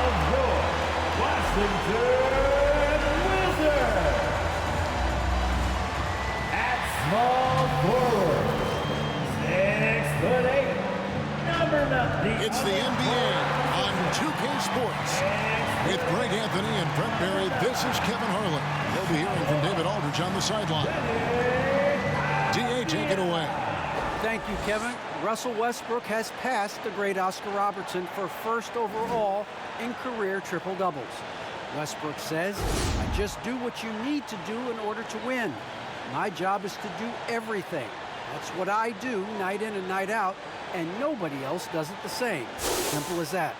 of your Washington Wizards. At small forward, 6'8", number 9. It's the NBA on 2K Sports. With Greg Anthony and Brent Barry, this is Kevin Harlan. You'll be hearing from David Aldridge on the sideline. D.A., take it away. Thank you, Kevin. Russell Westbrook has passed the great Oscar Robertson for first overall in career triple-doubles. Westbrook says, "I just do what you need to do in order to win. My job is to do everything. That's what I do night in and night out, and nobody else does it the same." Simple as that.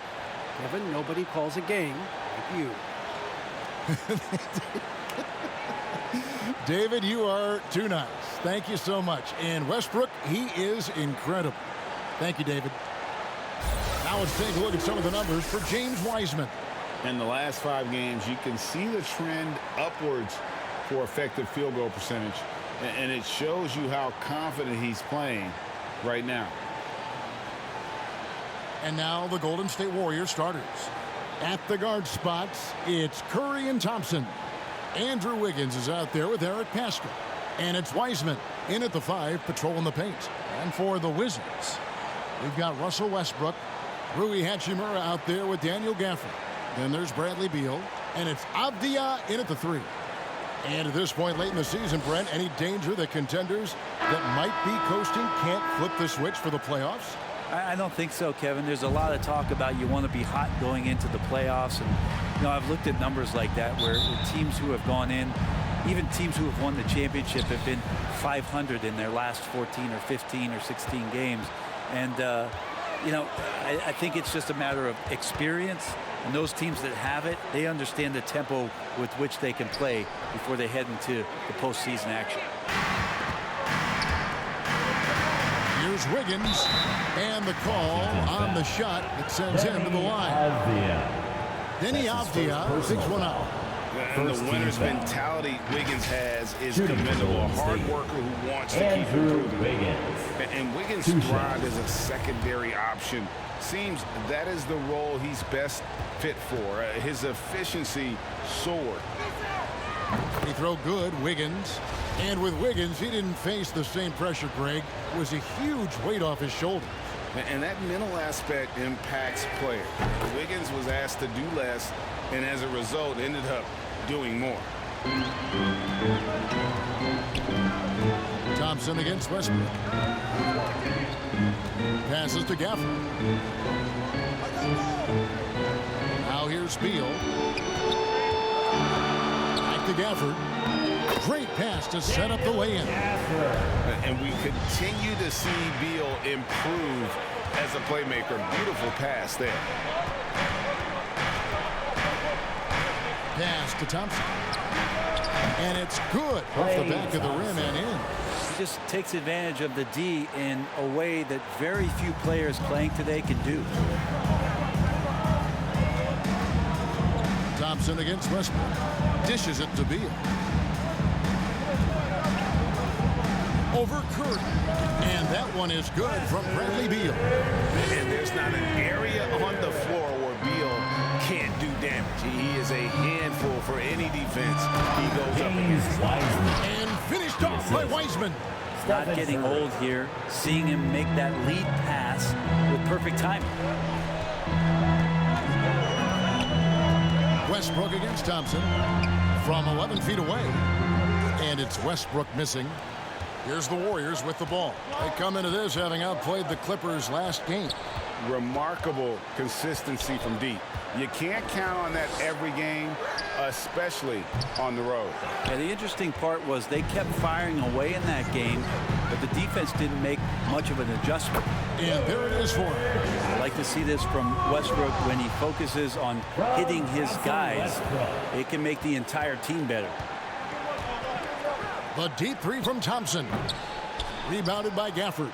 Kevin, nobody calls a game like you. David, you are too nice. Thank you so much. And Westbrook, he is incredible. Thank you, David. Now let's take a look at some of the numbers for James Wiseman. In the last 5 games, you can see the trend upwards for effective field goal percentage. And it shows you how confident he's playing right now. And now the Golden State Warriors starters. At the guard spots, it's Curry and Thompson. Andrew Wiggins is out there with Eric Pascal. And it's Wiseman in at the 5, patrolling the paint. And for the Wizards, we've got Russell Westbrook, Rui Hachimura out there with Daniel Gafford. Then there's Bradley Beal, and it's Avdia in at the 3. And at this point late in the season, Brent, any danger that contenders that might be coasting can't flip the switch for the playoffs? I don't think so, Kevin. There's a lot of talk about you want to be hot going into the playoffs. And, you know, I've looked at numbers like that where teams who have gone in, even teams who have won the championship, have been 500 in their last 14 or 15 or 16 games. And, you know, I think it's just a matter of experience. And those teams that have it, they understand the tempo with which they can play before they head into the postseason action. Here's Wiggins, and the call on the shot that sends him to the line. Denny Avdia picks one out. And the winner's mentality Wiggins has is commendable. A hard worker who wants to keep improving. And Wiggins' drive is a secondary option. Seems that is the role he's best fit for. His efficiency soared. He throw good, Wiggins. And with Wiggins, he didn't face the same pressure, Greg. It was a huge weight off his shoulders. And that mental aspect impacts players. Wiggins was asked to do less, and as a result, ended up doing more. Thompson against Westbrook. Passes to Gafford. Now here's Beal. Back to Gafford. Great pass to set up the lay-in. And we continue to see Beal improve as a playmaker. Beautiful pass there. Pass to Thompson. And it's good off the back of the rim and in. He just takes advantage of the D in a way that very few players playing today can do. Thompson against Westbrook. Dishes it to Beal. Over Curry. And that one is good from Bradley Beal. And there's not an area on the floor where Beal can't do damage. He is a handful for any defense he goes up against. And finished off by Wiseman. Not getting old here. Seeing him make that lead pass with perfect timing. Westbrook against Thompson from 11 feet away. And it's Westbrook missing. Here's the Warriors with the ball. They come into this having outplayed the Clippers last game. Remarkable consistency from deep. You can't count on that every game, especially on the road. Yeah, the interesting part was they kept firing away in that game, but the defense didn't make much of an adjustment. And there it is for him. I like to see this from Westbrook when he focuses on hitting his guys. It can make the entire team better. The deep 3 from Thompson. Rebounded by Gafford.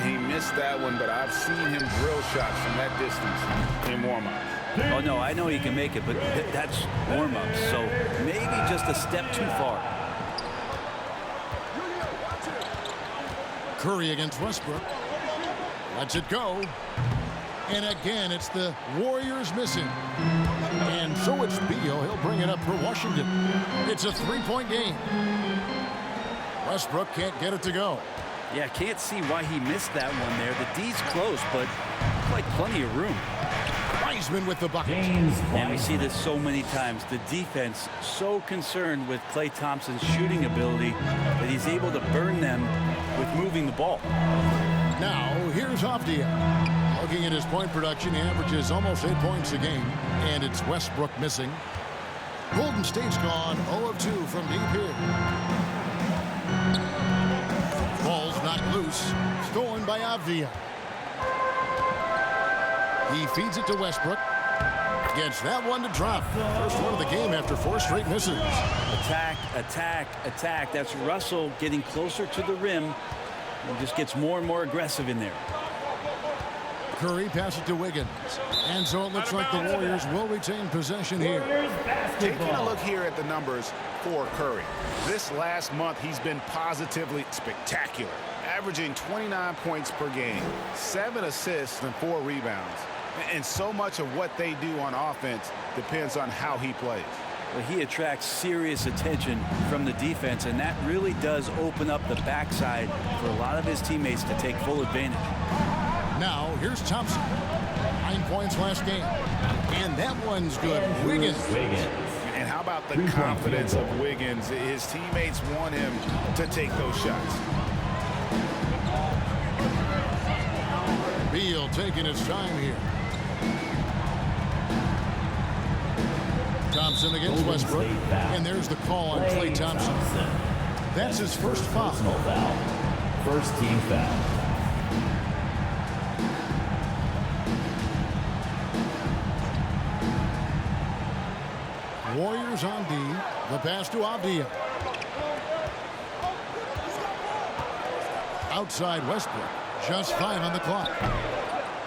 He missed that one, but I've seen him drill shots from that distance in warm-ups. Oh, no, I know he can make it, but that's warm-ups, so maybe just a step too far. Curry against Westbrook. Lets it go. And again, it's the Warriors missing. And so it's Beal. He'll bring it up for Washington. It's a three-point game. Westbrook can't get it to go. Yeah, can't see why he missed that one there. The D's close, but like plenty of room. Wiseman with the bucket. And we see this so many times. The defense so concerned with Klay Thompson's shooting ability that he's able to burn them with moving the ball. Now, here's Avdija. Looking at his point production, he averages almost 8 points a game, and it's Westbrook missing. Golden State's gone 0 of 2 from deep here. Ball's knocked loose, stolen by Avdija. He feeds it to Westbrook. Gets that one to drop. First one of the game after 4 straight misses. Attack, attack, attack. That's Russell getting closer to the rim. He just gets more and more aggressive in there. Curry passes it to Wiggins. And so it looks like the Warriors will retain possession here. Taking a look here at the numbers for Curry. This last month, he's been positively spectacular, averaging 29 points per game, 7 assists and 4 rebounds. And so much of what they do on offense depends on how he plays. Well, he attracts serious attention from the defense, and that really does open up the backside for a lot of his teammates to take full advantage. Now, here's Thompson. 9 points last game. And that one's good. Wiggins. And how about the confidence of Wiggins? His teammates want him to take those shots. Beal taking his time here. Thompson against Westbrook. And there's the call on Klay Thompson. That's his first foul. First team foul. Warriors on D. The pass to Avdija. Outside Westbrook. Just 5 on the clock.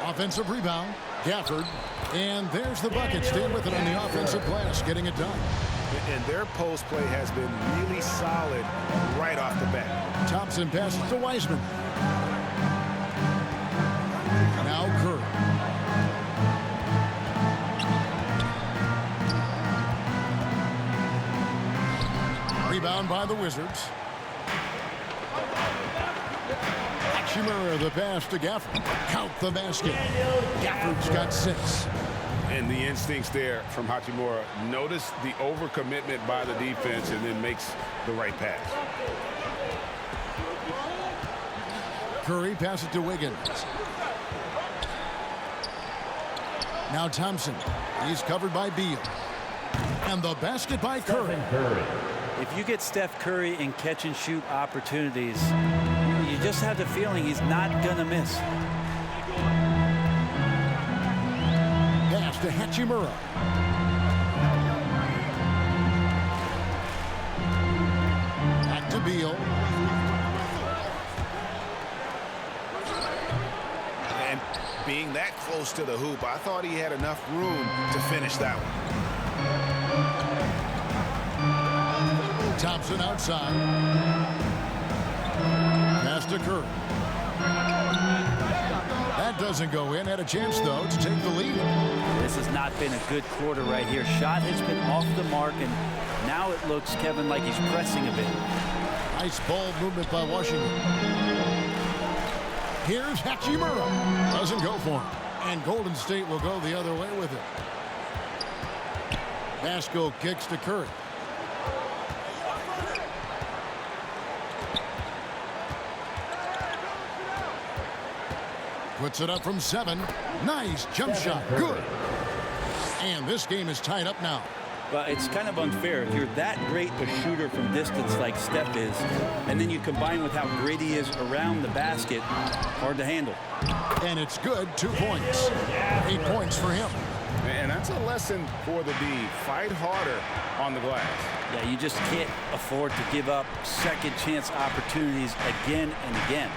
Offensive rebound. Gafford. And there's the bucket. Staying with it on the offensive glass. Getting it done. And their post play has been really solid right off the bat. Thompson passes to Wiseman. Now Curry. Rebound by the Wizards. Hachimura the pass to Gafford. Count the basket. Gafford's got 6. And the instincts there from Hachimura. Notice the overcommitment by the defense and then makes the right pass. Curry passes to Wiggins. Now Thompson. He's covered by Beal. And the basket by Curry. If you get Steph Curry in catch-and-shoot opportunities, you just have the feeling he's not going to miss. Pass to Hachimura. Back to Beal. And being that close to the hoop, I thought he had enough room to finish that one. Thompson outside. Pass to Curry. That doesn't go in. Had a chance, though, to take the lead. This has not been a good quarter right here. Shot has been off the mark, and now it looks, Kevin, like he's pressing a bit. Nice ball movement by Washington. Here's Hachimura. Doesn't go for him. And Golden State will go the other way with it. Vasco kicks to Curry. Puts it up from 7. Nice jump shot. Good. And this game is tied up now. Well, it's kind of unfair. If you're that great a shooter from distance like Steph is, and then you combine with how great he is around the basket, hard to handle. And it's good. 2 points. 8 points for him. And that's a lesson for the D. Fight harder on the glass. Yeah, you just can't afford to give up second chance opportunities again and again.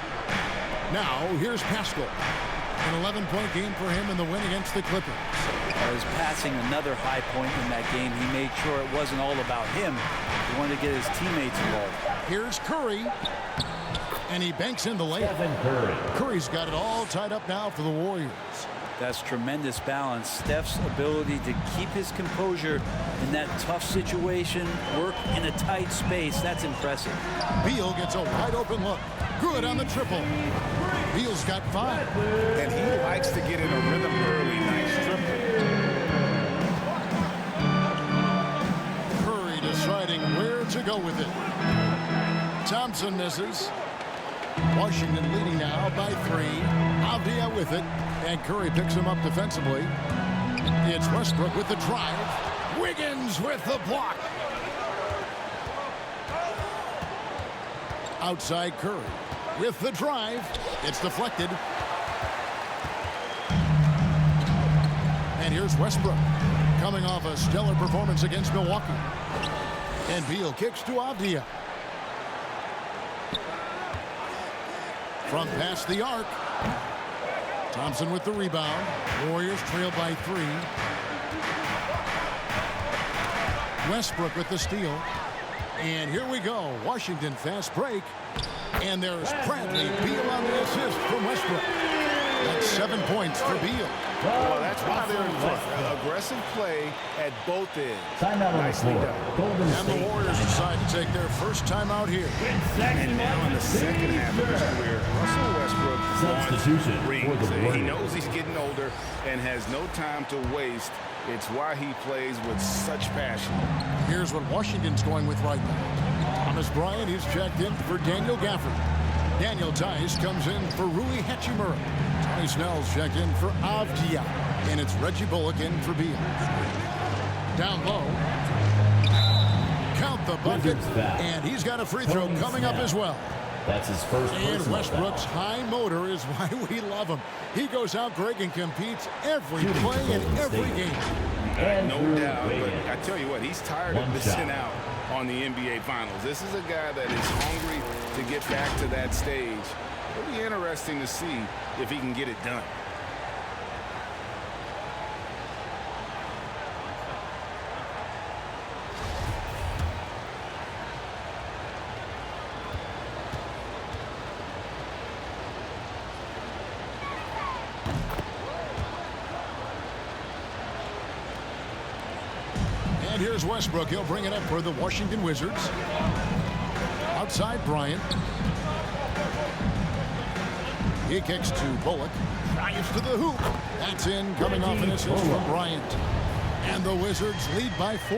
Now, here's Pascal. An 11-point game for him in the win against the Clippers. His passing another high point in that game. He made sure it wasn't all about him. He wanted to get his teammates involved. Here's Curry. And he banks in the layup. Curry's got it all tied up now for the Warriors. That's tremendous balance. Steph's ability to keep his composure in that tough situation, work in a tight space, that's impressive. Beal gets a wide open look. Good on the triple. Beal's got 5. And he likes to get in a rhythm early. Nice triple. Curry deciding where to go with it. Thompson misses. Washington leading now by 3. Avdia with it. And Curry picks him up defensively. It's Westbrook with the drive. Wiggins with the block. Outside Curry with the drive. It's deflected. And here's Westbrook coming off a stellar performance against Milwaukee. And Beal kicks to Avdia. From past the arc. Thompson with the rebound. Warriors trail by 3. Westbrook with the steal. And here we go. Washington fast break. And there's Bradley Beal on the assist from Westbrook. That's 7 points for Beal. Well, that's why they're in front. Aggressive play at both ends. Nicely done. And the Warriors decide to take their first timeout here. And now in the second half of his career, Russell Westbrook Substitution rings. for the He Warriors. knows he's getting older and has no time to waste. It's why he plays with such passion. Here's what Washington's going with right now. Thomas Bryant, he's checked in for Daniel Gafford. Daniel Tice comes in for Rui Hachimura. Tony Snell's checked in for Avdia. And it's Reggie Bullock in for Beal. Down low. Count the bucket. And he's got a free throw coming up as well. That's his first And personal Westbrook's foul. high motor is why we love him. He goes out, Greg, and competes every Shooting play in Golden every State. game. No Andrew doubt, but Wiggins. I tell you what, he's tired One of missing shot. out on the NBA Finals. This is a guy that is hungry to get back to that stage. It'll be interesting to see if he can get it done. And here's Westbrook. He'll bring it up for the Washington Wizards. Outside Bryant. He kicks to Bullock. Drives to the hoop. That's in, coming off an assist from Bryant. And the Wizards lead by 4.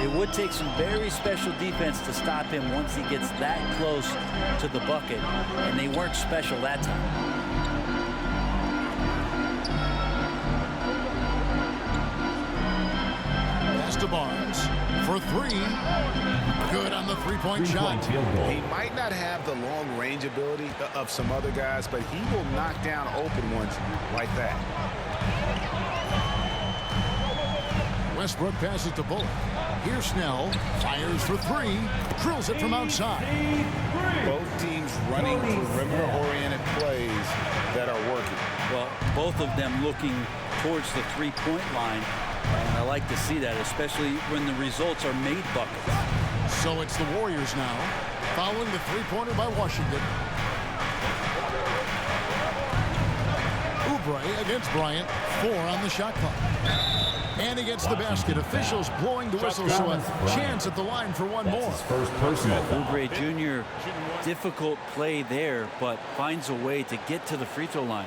It would take some very special defense to stop him once he gets that close to the bucket, and they weren't special that time. Pass to Barnes for 3. Good on the three-point shot. Field goal. He might not have the long range ability of some other guys, but he will knock down open ones like that. Westbrook passes to Bullock. Here's Snell. Fires for 3. Drills it from outside. Both teams running perimeter-oriented plays that are working. Well, both of them looking towards the three-point line, and I like to see that, especially when the results are made buckets. So it's the Warriors now, following the three-pointer by Washington. Oubre against Bryant. 4 on the shot clock. And he gets the basket. Officials blowing the whistle, so a chance at the line for one That's more. his first personal foul. Oubre Jr., difficult play there, but finds a way to get to the free throw line.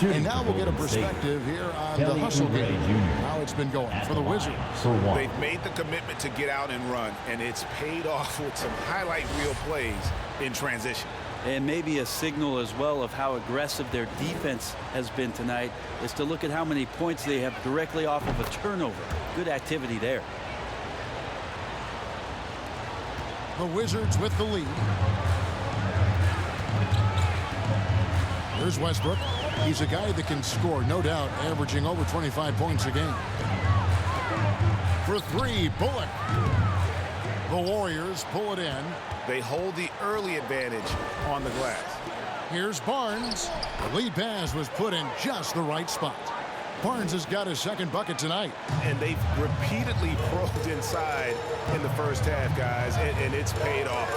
And now we'll get a perspective here on the hustle game. How it's been going for the Wizards. For 1. They've made the commitment to get out and run, and it's paid off with some highlight reel plays in transition. And maybe a signal as well of how aggressive their defense has been tonight is to look at how many points they have directly off of a turnover. Good activity there. The Wizards with the lead. Here's Westbrook. He's a guy that can score, no doubt, averaging over 25 points a game. For 3, Bullock. The Warriors pull it in. They hold the early advantage on the glass. Here's Barnes. The lead pass was put in just the right spot. Barnes has got his second bucket tonight. And they've repeatedly probed inside in the first half, guys, and it's paid off.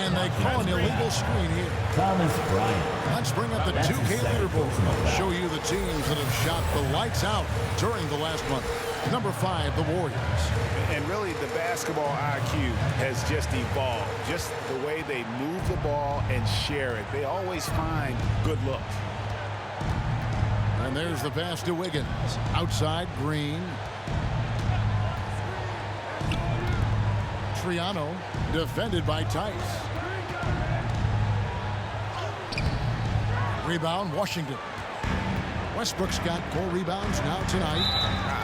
And they call an illegal screen here. Thomas Bryant. Let's bring up the That's 2K his second leaderboard. personal foul. Show you the teams that have shot the lights out during the last month. Number 5, the Warriors. And really, the basketball IQ has just evolved. Just the way they move the ball and share it. They always find good looks. And there's the pass to Wiggins. Outside, Green. Triano, defended by Tice. Rebound, Washington. Westbrook's got 4 rebounds now tonight.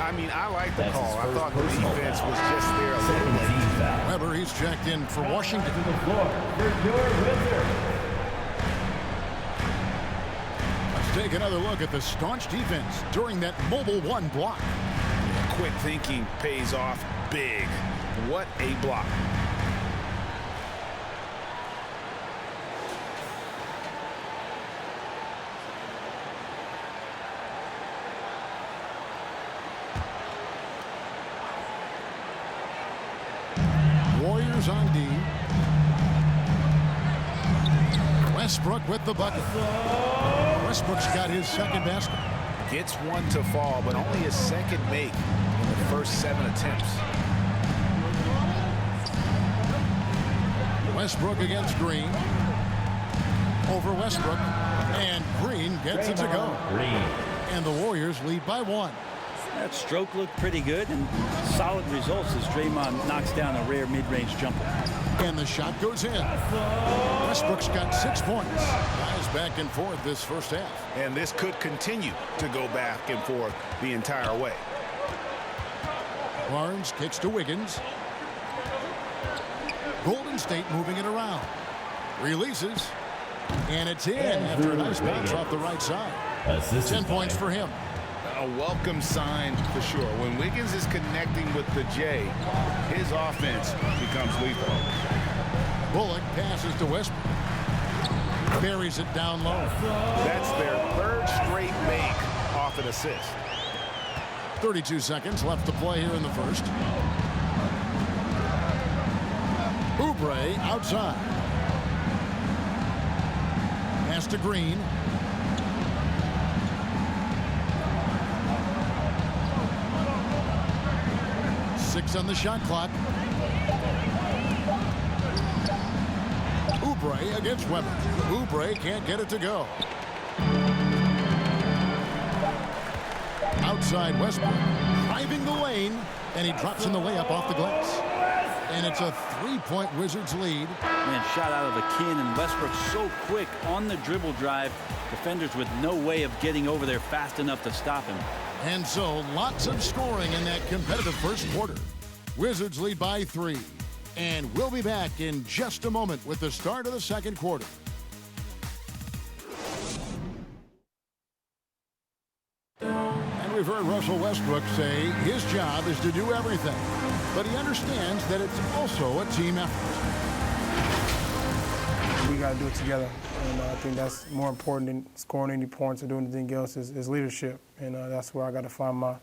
I mean, I like the That's call. his I first thought the personal defense foul. was just there a little Second late. team foul. Weber, he's checked in for Washington. To the floor for your Wizards. Let's take another look at the staunch defense during that mobile 1 block. Quick thinking pays off big. What a block. Warriors on D. Westbrook with the bucket. Westbrook's got his second basket. Gets one to fall, but only his second make in the first 7 attempts. Westbrook against Green. Over Westbrook. And Green gets it to go. Green. And the Warriors lead by 1. That stroke looked pretty good, and solid results as Draymond knocks down a rare mid-range jumper. And the shot goes in. Westbrook's got 6 points. Guys back and forth this first half. And this could continue to go back and forth the entire way. Barnes kicks to Wiggins. Golden State moving it around. Releases. And it's in after a nice bounce off the right side. 10 points for him. A welcome sign for sure. When Wiggins is connecting with the J, his offense becomes lethal. Bullock passes to Westbrook. Buries it down low. That's their 3rd straight make off an assist. 32 seconds left to play here in the first. Oubre outside. Pass to Green. Six on the shot clock. Oubre against Weber. Oubre can't get it to go. Outside Westbrook, driving the lane, and he drops in the layup off the glass. And it's a 3-point Wizards lead. Man, shot out of a cannon. Westbrook so quick on the dribble drive. Defenders with no way of getting over there fast enough to stop him. And so lots of scoring in that competitive first quarter. Wizards lead by 3. And we'll be back in just a moment with the start of the second quarter. And we've heard Russell Westbrook say his job is to do everything. But he understands that it's also a team effort. We got to do it together. And I think that's more important than scoring any points or doing anything else is leadership. And that's where I got to find my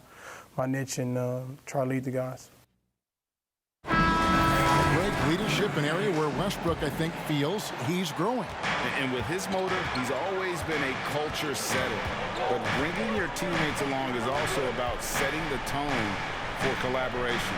niche and try to lead the guys. Great leadership, an area where Westbrook, I think, feels he's growing. And with his motor, he's always been a culture setter. But bringing your teammates along is also about setting the tone for collaboration.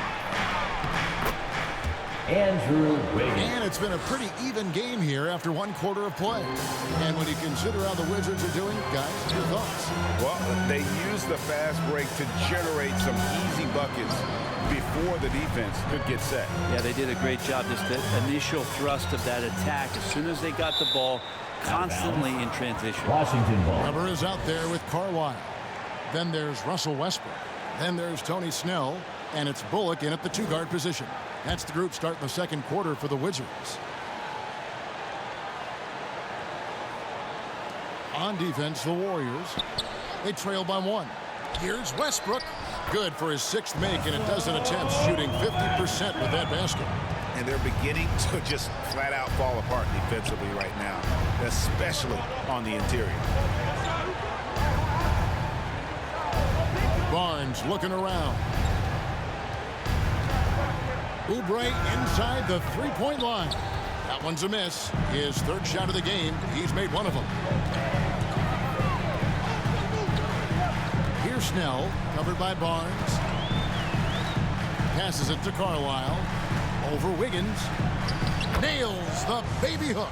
Andrew Wiggins. And it's been a pretty even game here after 1 quarter of play. And when you consider how the Wizards are doing, guys, your thoughts? Well, they used the fast break to generate some easy buckets before the defense could get set. Yeah, they did a great job. Just the initial thrust of that attack, as soon as they got the ball, constantly in transition. Washington ball. Weber is out there with Carlisle. Then there's Russell Westbrook. Then there's Tony Snell. And it's Bullock in at the 2-guard position. That's the group starting the second quarter for the Wizards. On defense, the Warriors. They trail by 1. Here's Westbrook. Good for his 6th make in a dozen attempts, shooting 50% with that basket. And they're beginning to just flat out fall apart defensively right now, especially on the interior. Barnes looking around. Oubre inside the 3-point line. That one's a miss. His third shot of the game. He's made one of them. Here's Snell, covered by Barnes. Passes it to Carlisle. Over Wiggins. Nails the baby hook.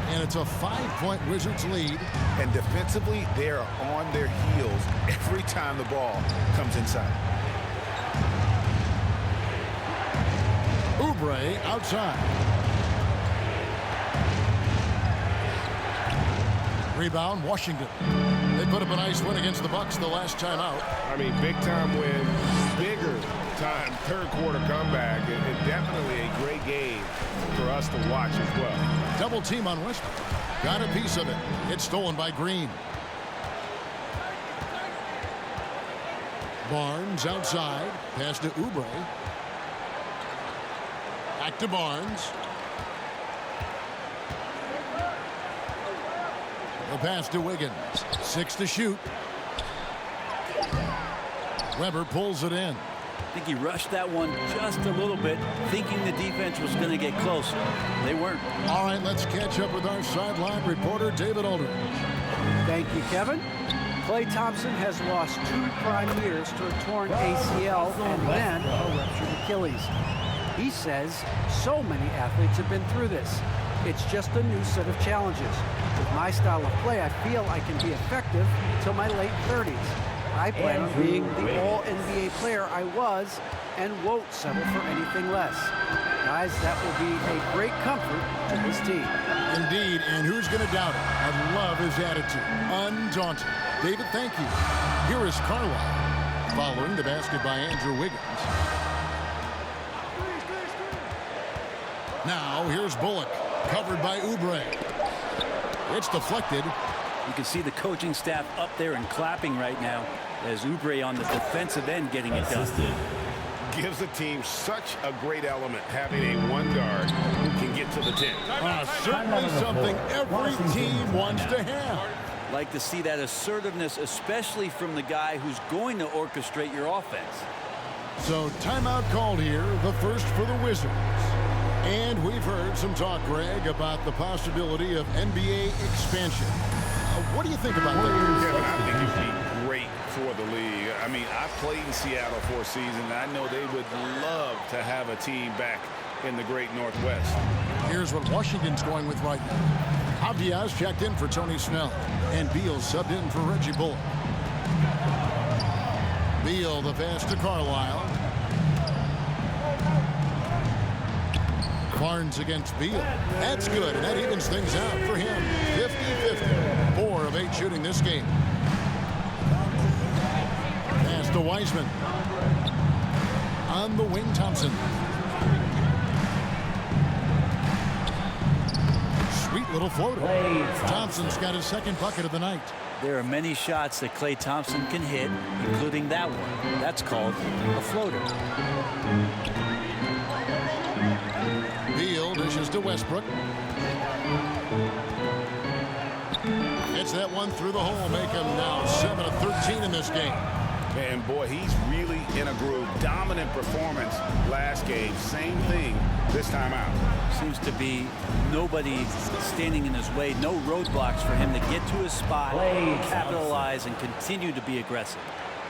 And it's a 5-point Wizards lead. And defensively, they're on their heels every time the ball comes inside. Oubre outside. Rebound, Washington. They put up a nice win against the Bucks the last time out. I mean, big-time win, bigger-time third-quarter comeback, and definitely a great game for us to watch as well. Double team on Westbrook. Got a piece of it. It's stolen by Green. Barnes outside. Pass to Oubre. Back to Barnes. The pass to Wiggins. 6 to shoot. Weber pulls it in. I think he rushed that one just a little bit, thinking the defense was going to get closer. They weren't. All right, let's catch up with our sideline reporter, David Aldridge. Thank you, Kevin. Klay Thompson has lost 2 prime years to a torn ACL and then a ruptured Achilles. He says so many athletes have been through this. It's just a new set of challenges. With my style of play, I feel I can be effective until my late 30s. I plan on being the all-NBA player I was and won't settle for anything less. Guys, that will be a great comfort to this team. Indeed, and who's going to doubt it? I love his attitude. Undaunted. David, thank you. Here is Carlisle following the basket by Andrew Wiggins. Now, here's Bullock, covered by Oubre. It's deflected. You can see the coaching staff up there and clapping right now as Oubre on the defensive end getting it done. Gives the team such a great element having a one guard who can get to the 10. Certainly something every team wants to have. Like to see that assertiveness, especially from the guy who's going to orchestrate your offense. So timeout called here, the first for the Wizards. And we've heard some talk, Greg, about the possibility of NBA expansion. What do you think about that? Kevin, I think it would be great for the league. I mean, I played in Seattle for a season, and I know they would love to have a team back in the great Northwest. Here's what Washington's going with right now. Diaz checked in for Tony Snell, and Beal subbed in for Reggie Bullock. Beal, the pass to Carlisle. Barnes against Beal. That's good, and that evens things out for him. 50-50. 4 of 8 shooting this game. Pass to Wiseman. On the wing, Thompson. Sweet little floater. Thompson's got his second bucket of the night. There are many shots that Klay Thompson can hit, including that one. That's called a floater. Beal dishes to Westbrook. It's that one through the hole, make him now 7 of 13 in this game. And boy, he's really in a groove. Dominant performance last game. Same thing this time out. Seems to be nobody standing in his way. No roadblocks for him to get to his spot, capitalize, and continue to be aggressive.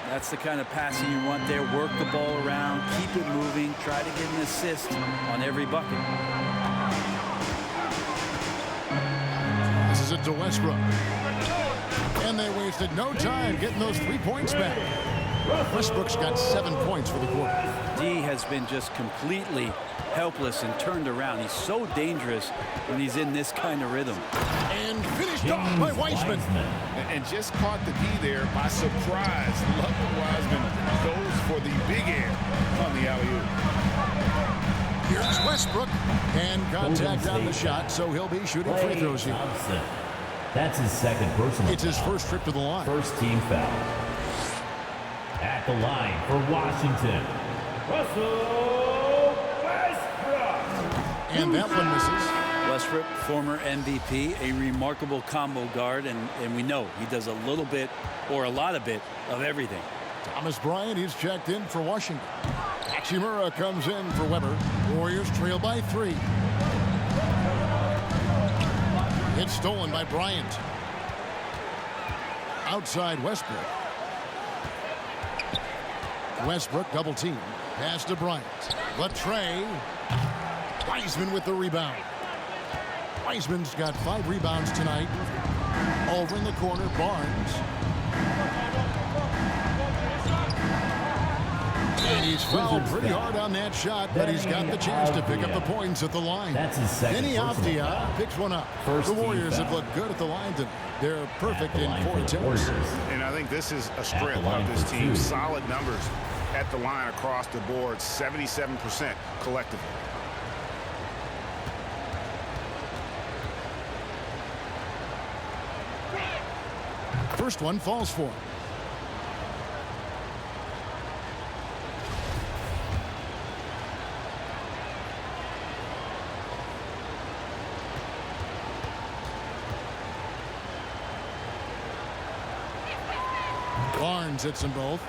That's the kind of passing you want there. Work the ball around, keep it moving, try to get an assist on every bucket. This is it to Westbrook. And they wasted no time getting those 3 points back. Westbrook's got 7 points for the quarter. D has been just completely helpless and turned around. He's so dangerous when he's in this kind of rhythm. And finished off by Wiseman. And just caught the D there by surprise. Love that Wiseman goes for the big air on the alley-oop. Here's Westbrook. And contact on the shot, so he'll be shooting free throws here. That's his second personal It's his foul. first trip to the line. First team foul. At the line for Washington, Russell Westbrook. And that one misses. Westbrook, former MVP, a remarkable combo guard, and we know he does a little bit or a lot of it of everything. Thomas Bryant, he's checked in for Washington. Hachimura comes in for Weber. Warriors trail by 3. It's stolen by Bryant. Outside Westbrook. Westbrook double team. Pass to Bryant. Latrey. Wiseman with the rebound. Wiseman's got 5 rebounds tonight. Over in the corner, Barnes. And he's fouled pretty hard on that shot, but he's got the chance to pick up the points at the line. That's his second. Denny Avdia picks one up. The Warriors have looked good at the line tonight. They're perfect in 4 attempts. And I think this is a strength of this team. Solid numbers at the line across the board, 77% collectively. First one falls for him. Barnes hits them both.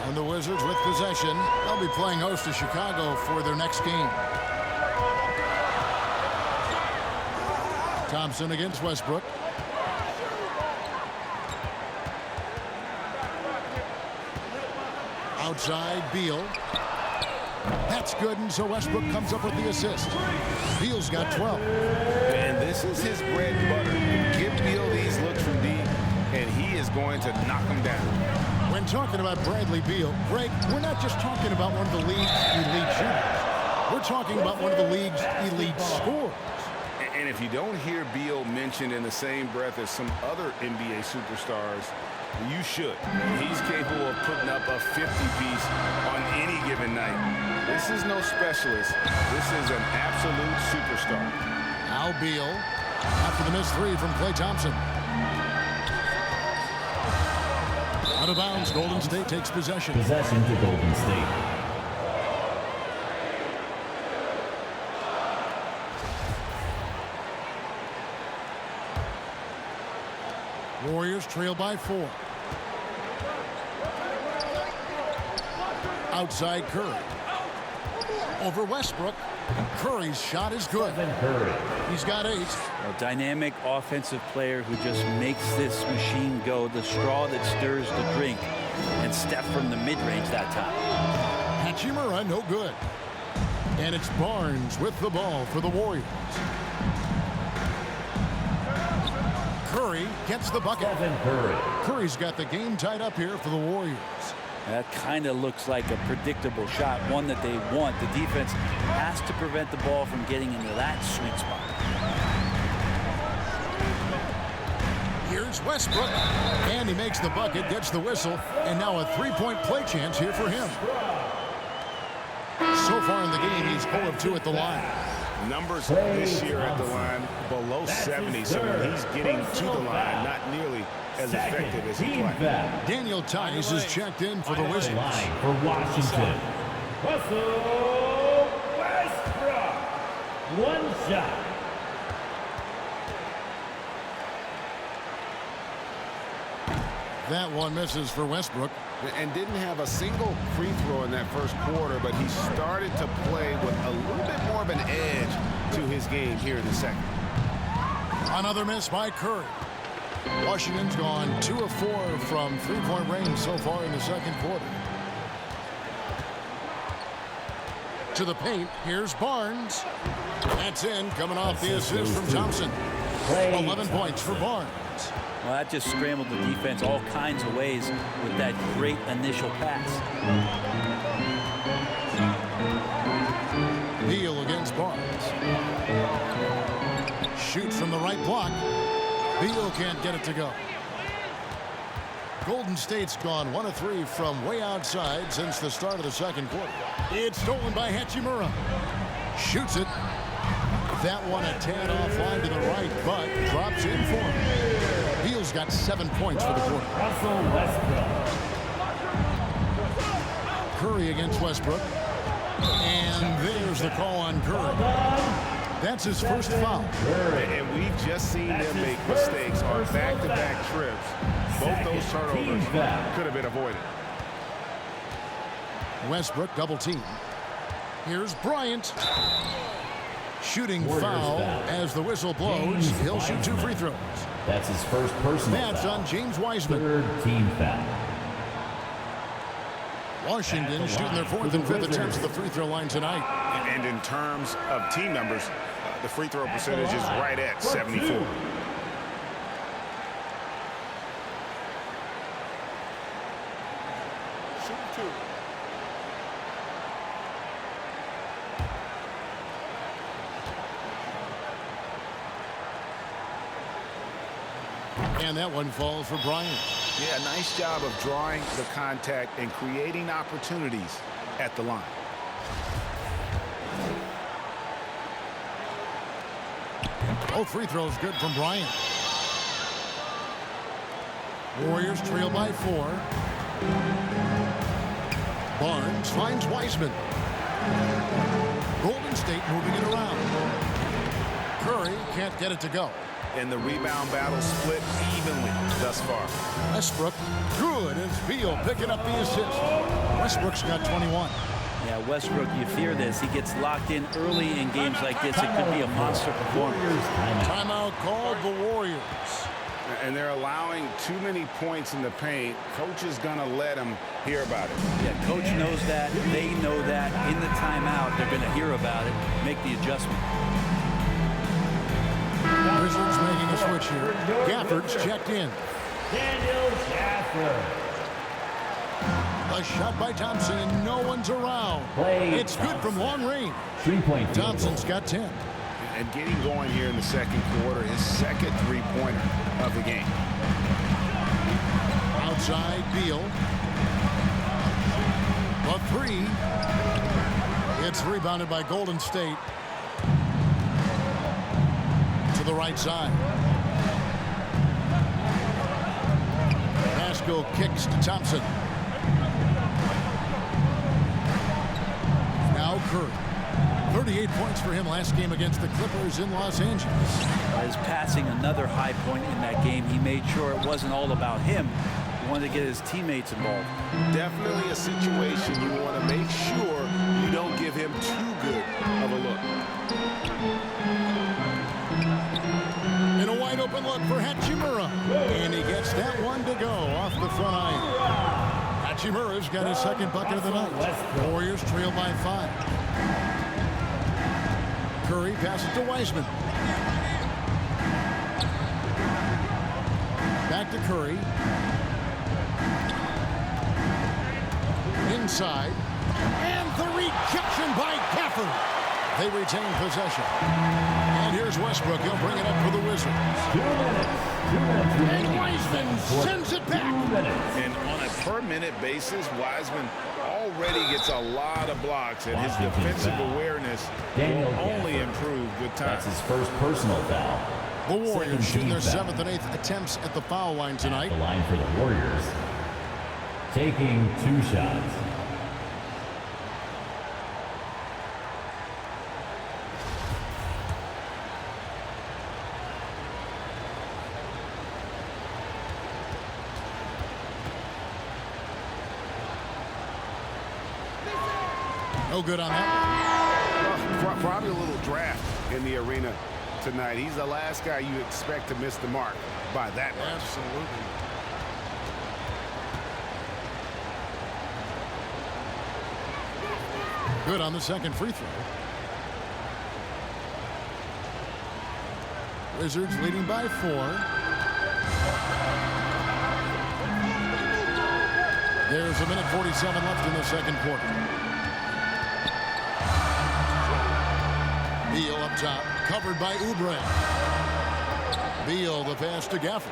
And the Wizards with possession. They'll be playing host to Chicago for their next game. Thompson against Westbrook. Outside, Beal. That's good, and so Westbrook comes up with the assist. Beal's got 12. And this is his bread and butter. Give Beal these looks from deep, and he is going to knock them down. When talking about Bradley Beal, Greg, we're not just talking about one of the league's elite shooters. We're talking about one of the league's elite scorers. And if you don't hear Beal mentioned in the same breath as some other NBA superstars, you should. He's capable of putting up a 50-piece on any given night. This is no specialist. This is an absolute superstar. Now Beal after the missed 3 from Klay Thompson. Out of bounds, Golden State takes possession. Possession to Golden State. Warriors trail by 4. Outside Curry. Over Westbrook. Curry's shot is good. He's got 8. A dynamic offensive player who just makes this machine go, the straw that stirs the drink, and Steph from the mid-range that time. Hachimura, no good. And it's Barnes with the ball for the Warriors. Curry gets the bucket. Curry's got the game tied up here for the Warriors. That kind of looks like a predictable shot, one that they want. The defense has to prevent the ball from getting into that sweet spot. Here's Westbrook, and he makes the bucket, gets the whistle, and now a 3-point play chance here for him. So far in the game, he's 0 of 2 at the line. Numbers this year at the line below 70, so when he's getting to the line, not nearly as effective as he played. Daniel Tice is checked in for the Wizards. Line for Washington. Russell Westbrook. 1 shot. That one misses for Westbrook. And didn't have a single free throw in that first quarter, but he started to play with a little bit more of an edge to his game here in the second. Another miss by Curry. Washington's gone 2 of 4 from 3-point range so far in the second quarter. To the paint, here's Barnes. That's in, coming off the assist from Thompson. 11 points for Barnes. Well, that just scrambled the defense all kinds of ways with that great initial pass. Beal against Barnes. Shoots from the right block. Beal can't get it to go. Golden State's gone 1 of 3 from way outside since the start of the second quarter. It's stolen by Hachimura. Shoots it. That one a tad offline to the right, but drops in for him. Beal's got 7 points for the quarter. Russell Westbrook. Curry against Westbrook. And there's the call on Curry. That's his first foul. And we've just seen them make mistakes on back-to-back trips. Both those turnovers could have been avoided. Westbrook double team. Here's Bryant. Shooting Warriors foul foul. as the whistle blows. James He'll shoot 2 free Wiseman. throws. That's his first personal That's foul. on James Wiseman. Third team foul. Washington At the shooting their line for 4th the and 5th Wizards. attempts at the free throw line tonight. And in terms of team numbers, the free throw percentage is right at 74. And that one falls for Bryant. Yeah, nice job of drawing the contact and creating opportunities at the line. Both free throws good from Bryant. Warriors trail by 4. Barnes finds Wiseman. Golden State moving it around. Curry can't get it to go. And the rebound battle split evenly thus far. Westbrook, good, and Beal picking up the assist. Westbrook's got 21. Yeah, Westbrook, you fear this. He gets locked in early in games like this. It could be a monster performance. Warriors timeout. Timeout called the Warriors. And they're allowing too many points in the paint. Coach is going to let them hear about it. Yeah, coach knows that. They know that. In the timeout, they're going to hear about it, make the adjustment. Wizards making a switch here. Gafford's checked in. Daniel Gafford. A shot by Thompson, and no one's around. Play It's good from long range. 3-point field Thompson's goal. got 10. And getting going here in the second quarter, his second three-pointer of the game. Outside Beal. A 3. It's rebounded by Golden State. To the right side. Pascal kicks to Thompson. Now Curry. 38 points for him last game against the Clippers in Los Angeles. His passing, another high point in that game. He made sure it wasn't all about him. He wanted to get his teammates involved. Definitely a situation you want to make sure you don't give him too good of a look. And a wide open look for Hachimura. And he gets that one to go off the front iron. Hachimura's got his second bucket of the night. The Warriors trail by 5. Curry passes to Wiseman. Back to Curry. Inside. And the rejection by Gafford. They retain possession. And here's Westbrook. He'll bring it up for the Wizards. 2 minutes. 2 minutes And remaining. Wiseman sends it 2 back. minutes. And on a per-minute basis, Wiseman already gets a lot of blocks, and his Washington defensive foul. awareness Daniel will only Gafford. improve with time. That's his first personal foul. The Warriors Second shooting their team foul. 7th and 8th attempts at the foul line tonight. The line for the Warriors. Taking 2 shots. No good on that. Well, probably a little draft in the arena tonight. He's the last guy you expect to miss the mark by that much. Absolutely. Good on the second free throw. Wizards leading by 4. There's a minute 47 left in the second quarter. Beal up top, covered by Oubre. Beal the pass to Gafford.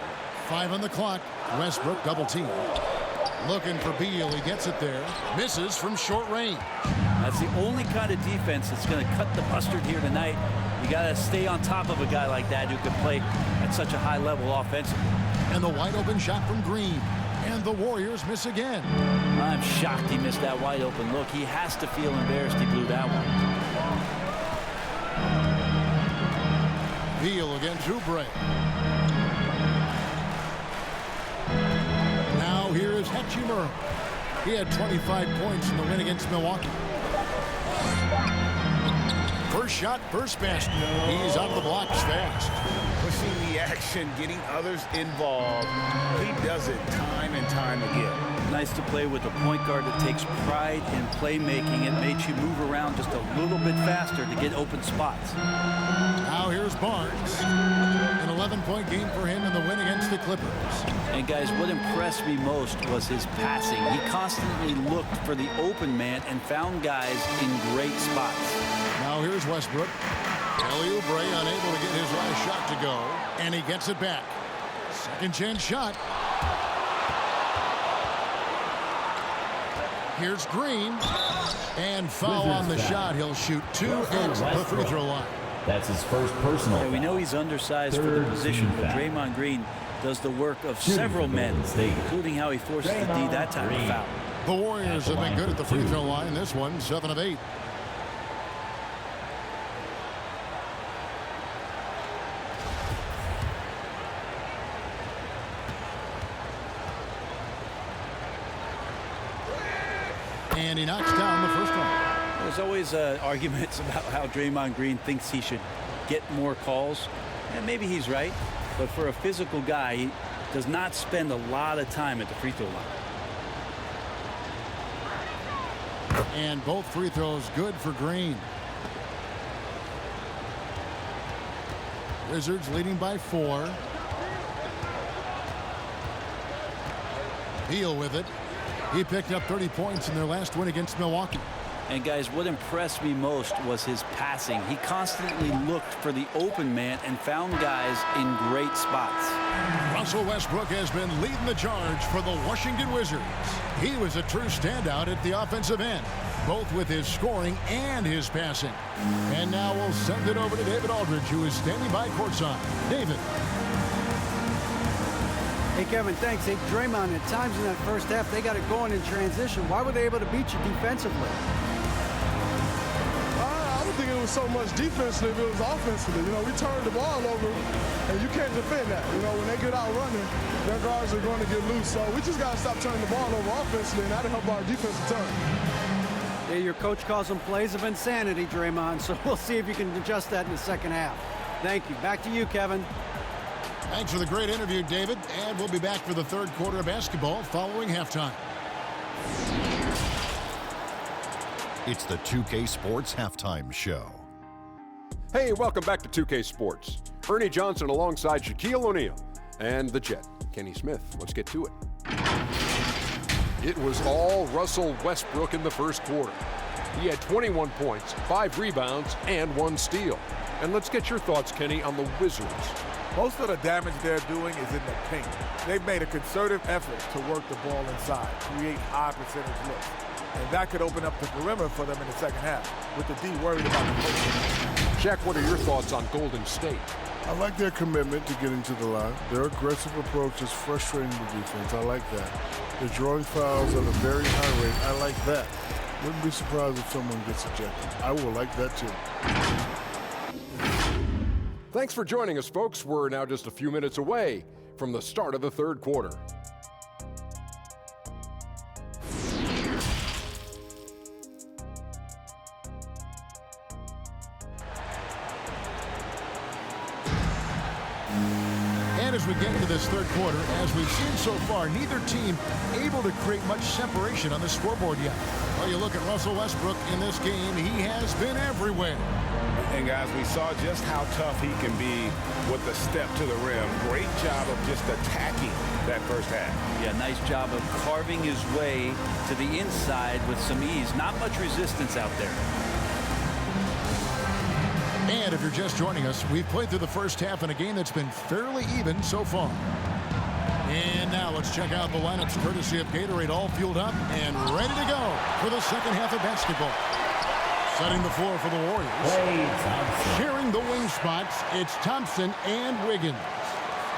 5 on the clock. Westbrook double team. Looking for Beal. He gets it there. Misses from short range. That's the only kind of defense that's going to cut the mustard here tonight. You got to stay on top of a guy like that who can play at such a high level offensively. And the wide open shot from Green. And the Warriors miss again. I'm shocked he missed that wide open look. He has to feel embarrassed he blew that one. Beal against Oubre. Now here is Hachimura. He had 25 points in the win against Milwaukee. First shot, first basket. He's out of the blocks fast. Pushing the action, getting others involved. He does it time and time again. Nice to play with a point guard that takes pride in playmaking. It makes you move around just a little bit faster to get open spots. Now here's Barnes. An 11-point game for him in the win against the Clippers. And guys, what impressed me most was his passing. He constantly looked for the open man and found guys in great spots. Now here's Westbrook. Kelly Oubre unable to get his last shot to go, and he gets it back. Second chance shot. Here's Green, and foul on the shot. He'll shoot 2 at the free throw line. That's his first personal. Yeah, we know he's undersized for the position, but Draymond Green does the work of several men, including how he forces the D that time to foul. The Warriors have been good at the free throw line. This one, 7 of 8. And he knocks down the first one. There's always arguments about how Draymond Green thinks he should get more calls. And maybe he's right. But for a physical guy, he does not spend a lot of time at the free throw line. And both free throws good for Green. Wizards leading by 4. Beal with it. He picked up 30 points in their last win against Milwaukee. And guys, what impressed me most was his passing. He constantly looked for the open man and found guys in great spots. Russell Westbrook has been leading the charge for the Washington Wizards. He was a true standout at the offensive end, both with his scoring and his passing. And now we'll send it over to David Aldridge, who is standing by courtside. David. Hey, Kevin, thanks. Hey, Draymond, at times in that first half, they got it going in transition. Why were they able to beat you defensively? I don't think it was so much defensively, it was offensively. You know, we turned the ball over, and you can't defend that. You know, when they get out running, their guards are going to get loose. So we just got to stop turning the ball over offensively, and that'll help our defensive turn. Yeah, your coach calls them plays of insanity, Draymond, so we'll see if you can adjust that in the second half. Thank you. Back to you, Kevin. Thanks for the great interview, David. And we'll be back for the third quarter of basketball following halftime. It's the 2K Sports Halftime Show. Hey, welcome back to 2K Sports. Ernie Johnson alongside Shaquille O'Neal and the Jet, Kenny Smith. Let's get to it. It was all Russell Westbrook in the first quarter. He had 21 points, 5 rebounds, and 1 steal. And let's get your thoughts, Kenny, on the Wizards. Most of the damage they're doing is in the paint. They've made a concerted effort to work the ball inside, create high percentage looks. And that could open up the perimeter for them in the second half, with the D worried about the post. Shaq, what are your thoughts on Golden State? I like their commitment to getting to the line. Their aggressive approach is frustrating the defense. I like that. They're drawing fouls at a very high rate. I like that. Wouldn't be surprised if someone gets ejected. I will like that too. Thanks for joining us, folks. We're now just a few minutes away from the start of the third quarter. And as we get into this third quarter, as we've seen so far, neither team able to create much separation on the scoreboard yet. Well, you look at Russell Westbrook in this game, he has been everywhere. And guys, we saw just how tough he can be with the step to the rim. Great job of just attacking that first half. Yeah, nice job of carving his way to the inside with some ease. Not much resistance out there. And if you're just joining us, we've played through the first half in a game that's been fairly even so far. And now let's check out the lineups courtesy of Gatorade, all fueled up and ready to go for the second half of basketball. Setting the floor for the Warriors. Sharing the wing spots, it's Thompson and Wiggins.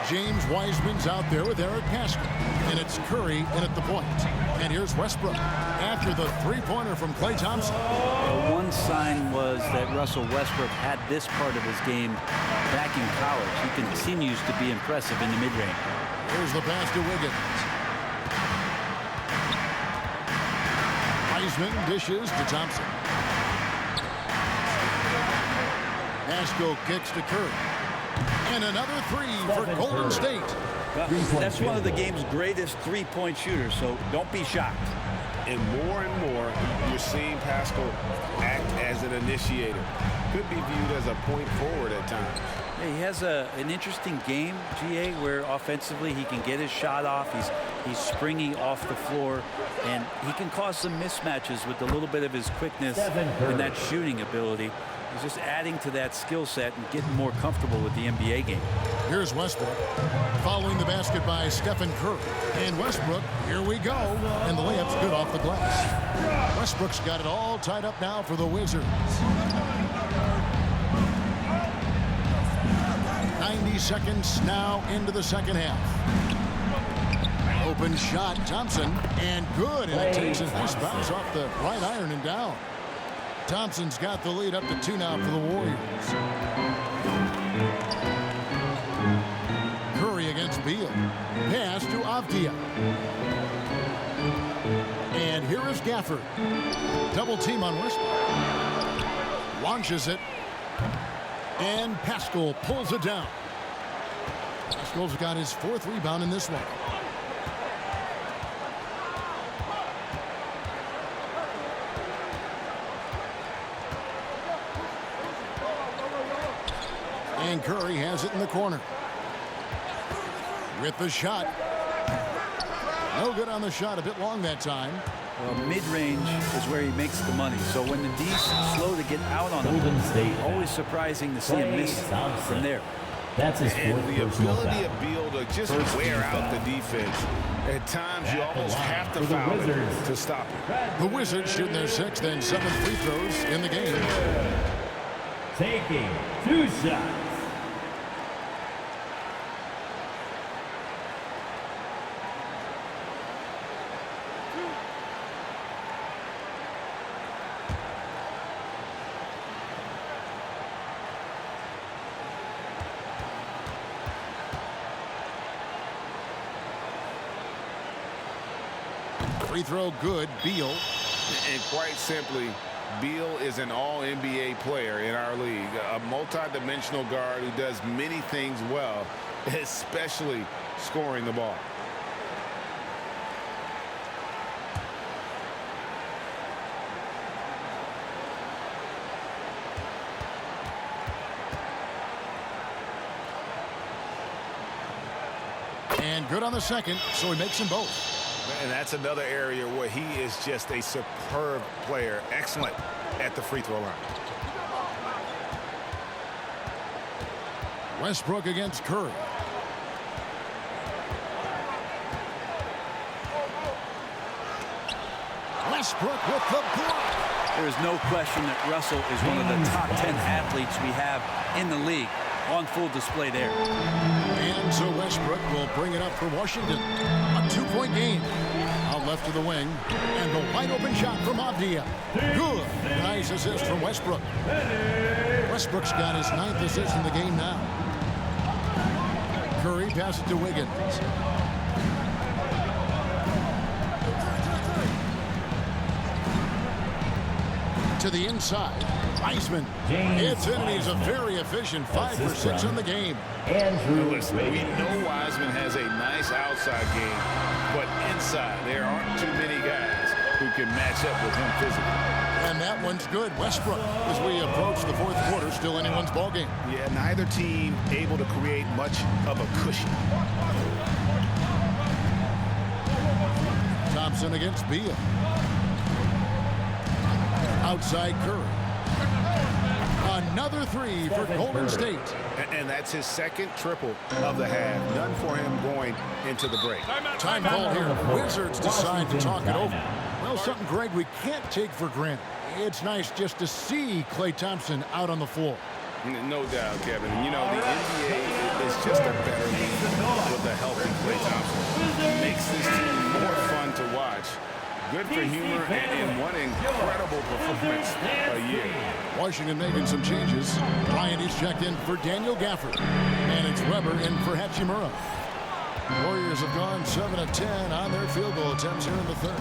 James Wiseman's out there with Eric Pascal. And it's Curry in at the point. And here's Westbrook after the three-pointer from Klay Thompson. One sign was that Russell Westbrook had this part of his game back in college. He continues to be impressive in the mid-range. Here's the pass to Wiggins. Wiseman dishes to Thompson. Pascal kicks to Curry. And another three for Golden State. Well, that's one of the game's greatest three-point shooters, so don't be shocked. And more, you're seeing Pascal act as an initiator. Could be viewed as a point forward at times. Yeah, he has an interesting game, GA, where offensively he can get his shot off. He's springy off the floor, and he can cause some mismatches with a little bit of his quickness and that shooting ability. He's just adding to that skill set and getting more comfortable with the NBA game. Here's Westbrook following the basket by Stephen Curry. And Westbrook, here we go. And the layup's good off the glass. Westbrook's got it all tied up now for the Wizards. 90 seconds now into the second half. Open shot, Thompson, and good. And it takes a nice bounce off the right iron and down. Thompson's got the lead up to 2 now for the Warriors. Curry against Beal. Pass to Avdia. And here is Gafford. Double team on Westbrook. Launches it. And Pascal pulls it down. Pascal's got his 4th rebound in this one. And Curry has it in the corner. With the shot. No good on the shot. A bit long that time. Well, mid-range is where he makes the money. So when the D's slow to get out on him, always surprising to see him miss from there. That's his 4th and the ability of Beal to just wear out the defense. At times, you almost have to foul it to stop it. The Wizards shooting their 6th and 7th free throws in the game. Taking 2 shots. Free throw good, Beal. And quite simply, Beal is an all-NBA player in our league. A multi-dimensional guard who does many things well, especially scoring the ball. And good on the second, so he makes them both. And that's another area where he is just a superb player. Excellent at the free throw line. Westbrook against Curry. Westbrook with the block. There is no question that Russell is one of the top 10 athletes we have in the league. On full display there. And so Westbrook will bring it up for Washington. A 2-point game. Out left of the wing. And the wide open shot from Avdia. Good. Nice assist from Westbrook. Westbrook's got his 9th assist in the game now. Curry passes it to Wiggins. To the inside. Wiseman. It's in, and he's a very efficient 5 for 6 in the game. Listen, we know Wiseman has a nice outside game, but inside there aren't too many guys who can match up with him physically. And that one's good. Westbrook, as we approach the 4th quarter, still anyone's ballgame. Yeah, neither team able to create much of a cushion. Thompson against Beal. Outside Curry. Another 3 for Golden State. And that's his 2nd triple of the half. None for him going into the break. Time call here. Wizards decide to talk it over. Well, something, Greg, we can't take for granted. It's nice just to see Klay Thompson out on the floor. No doubt, Kevin. You know, the NBA is just a better league with a healthy Klay Thompson. Makes this team more fun to watch. Good for humor and one incredible performance a year. Washington making some changes. Bryant is checked in for Daniel Gafford. And it's Weber in for Hachimura. Warriors have gone 7 of 10 on their field goal attempts here in the 3rd.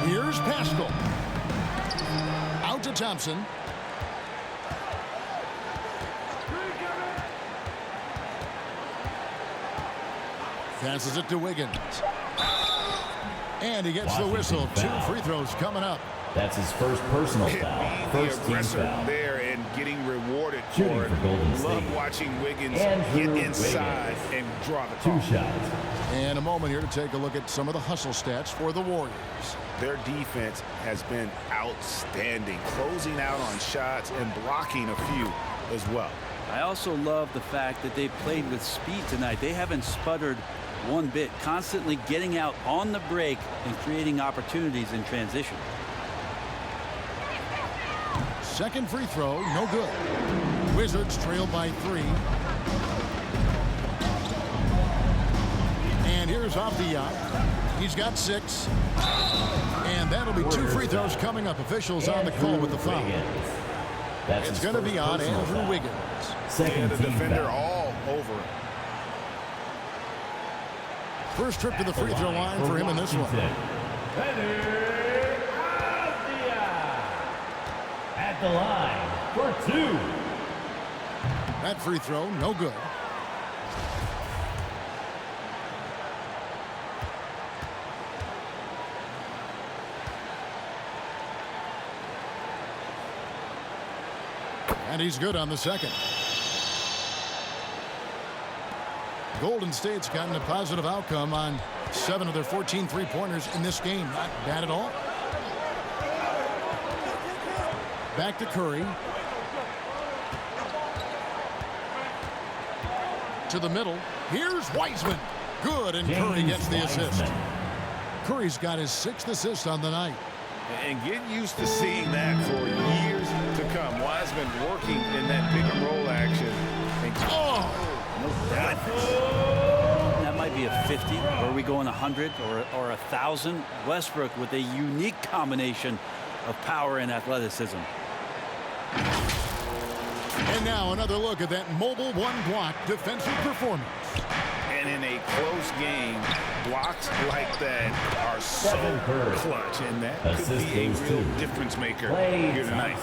Here's Pascal. Out to Thompson. Passes it to Wiggins. And he gets the whistle. 2 free throws coming up. That's his first personal foul. First team foul. There and getting rewarded Shooting for it. for Golden State. Love watching Wiggins get inside and draw the 2 call. shots. And a moment here to take a look at some of the hustle stats for the Warriors. Their defense has been outstanding, closing out on shots and blocking a few as well. I also love the fact that they played with speed tonight. They haven't sputtered one bit, constantly getting out on the break and creating opportunities in transition. Second free throw, no good. Wizards trail by 3. And here's Avdia. He's got 6. And that'll be 2 free throws coming up. Officials on the call with the foul. It's going to be on Andrew Wiggins. And the defender all over it. First trip to the free throw line for him in this one. At the line for 2. That free throw, no good. And he's good on the second. Golden State's gotten a positive outcome on 7 of their 14 three-pointers in this game. Not bad at all. Back to Curry. To the middle. Here's Wiseman. Good, and Curry gets the assist. Curry's got his 6th assist on the night. And get used to seeing that for years to come. Wiseman working in that pick and roll action. And no doubt. That might be a 50. Or are we going 100 or 1,000? Westbrook with a unique combination of power and athleticism. And now another look at that mobile one-block defensive performance. And in a close game, blocks like that are so clutch, and that could be a real difference maker here tonight.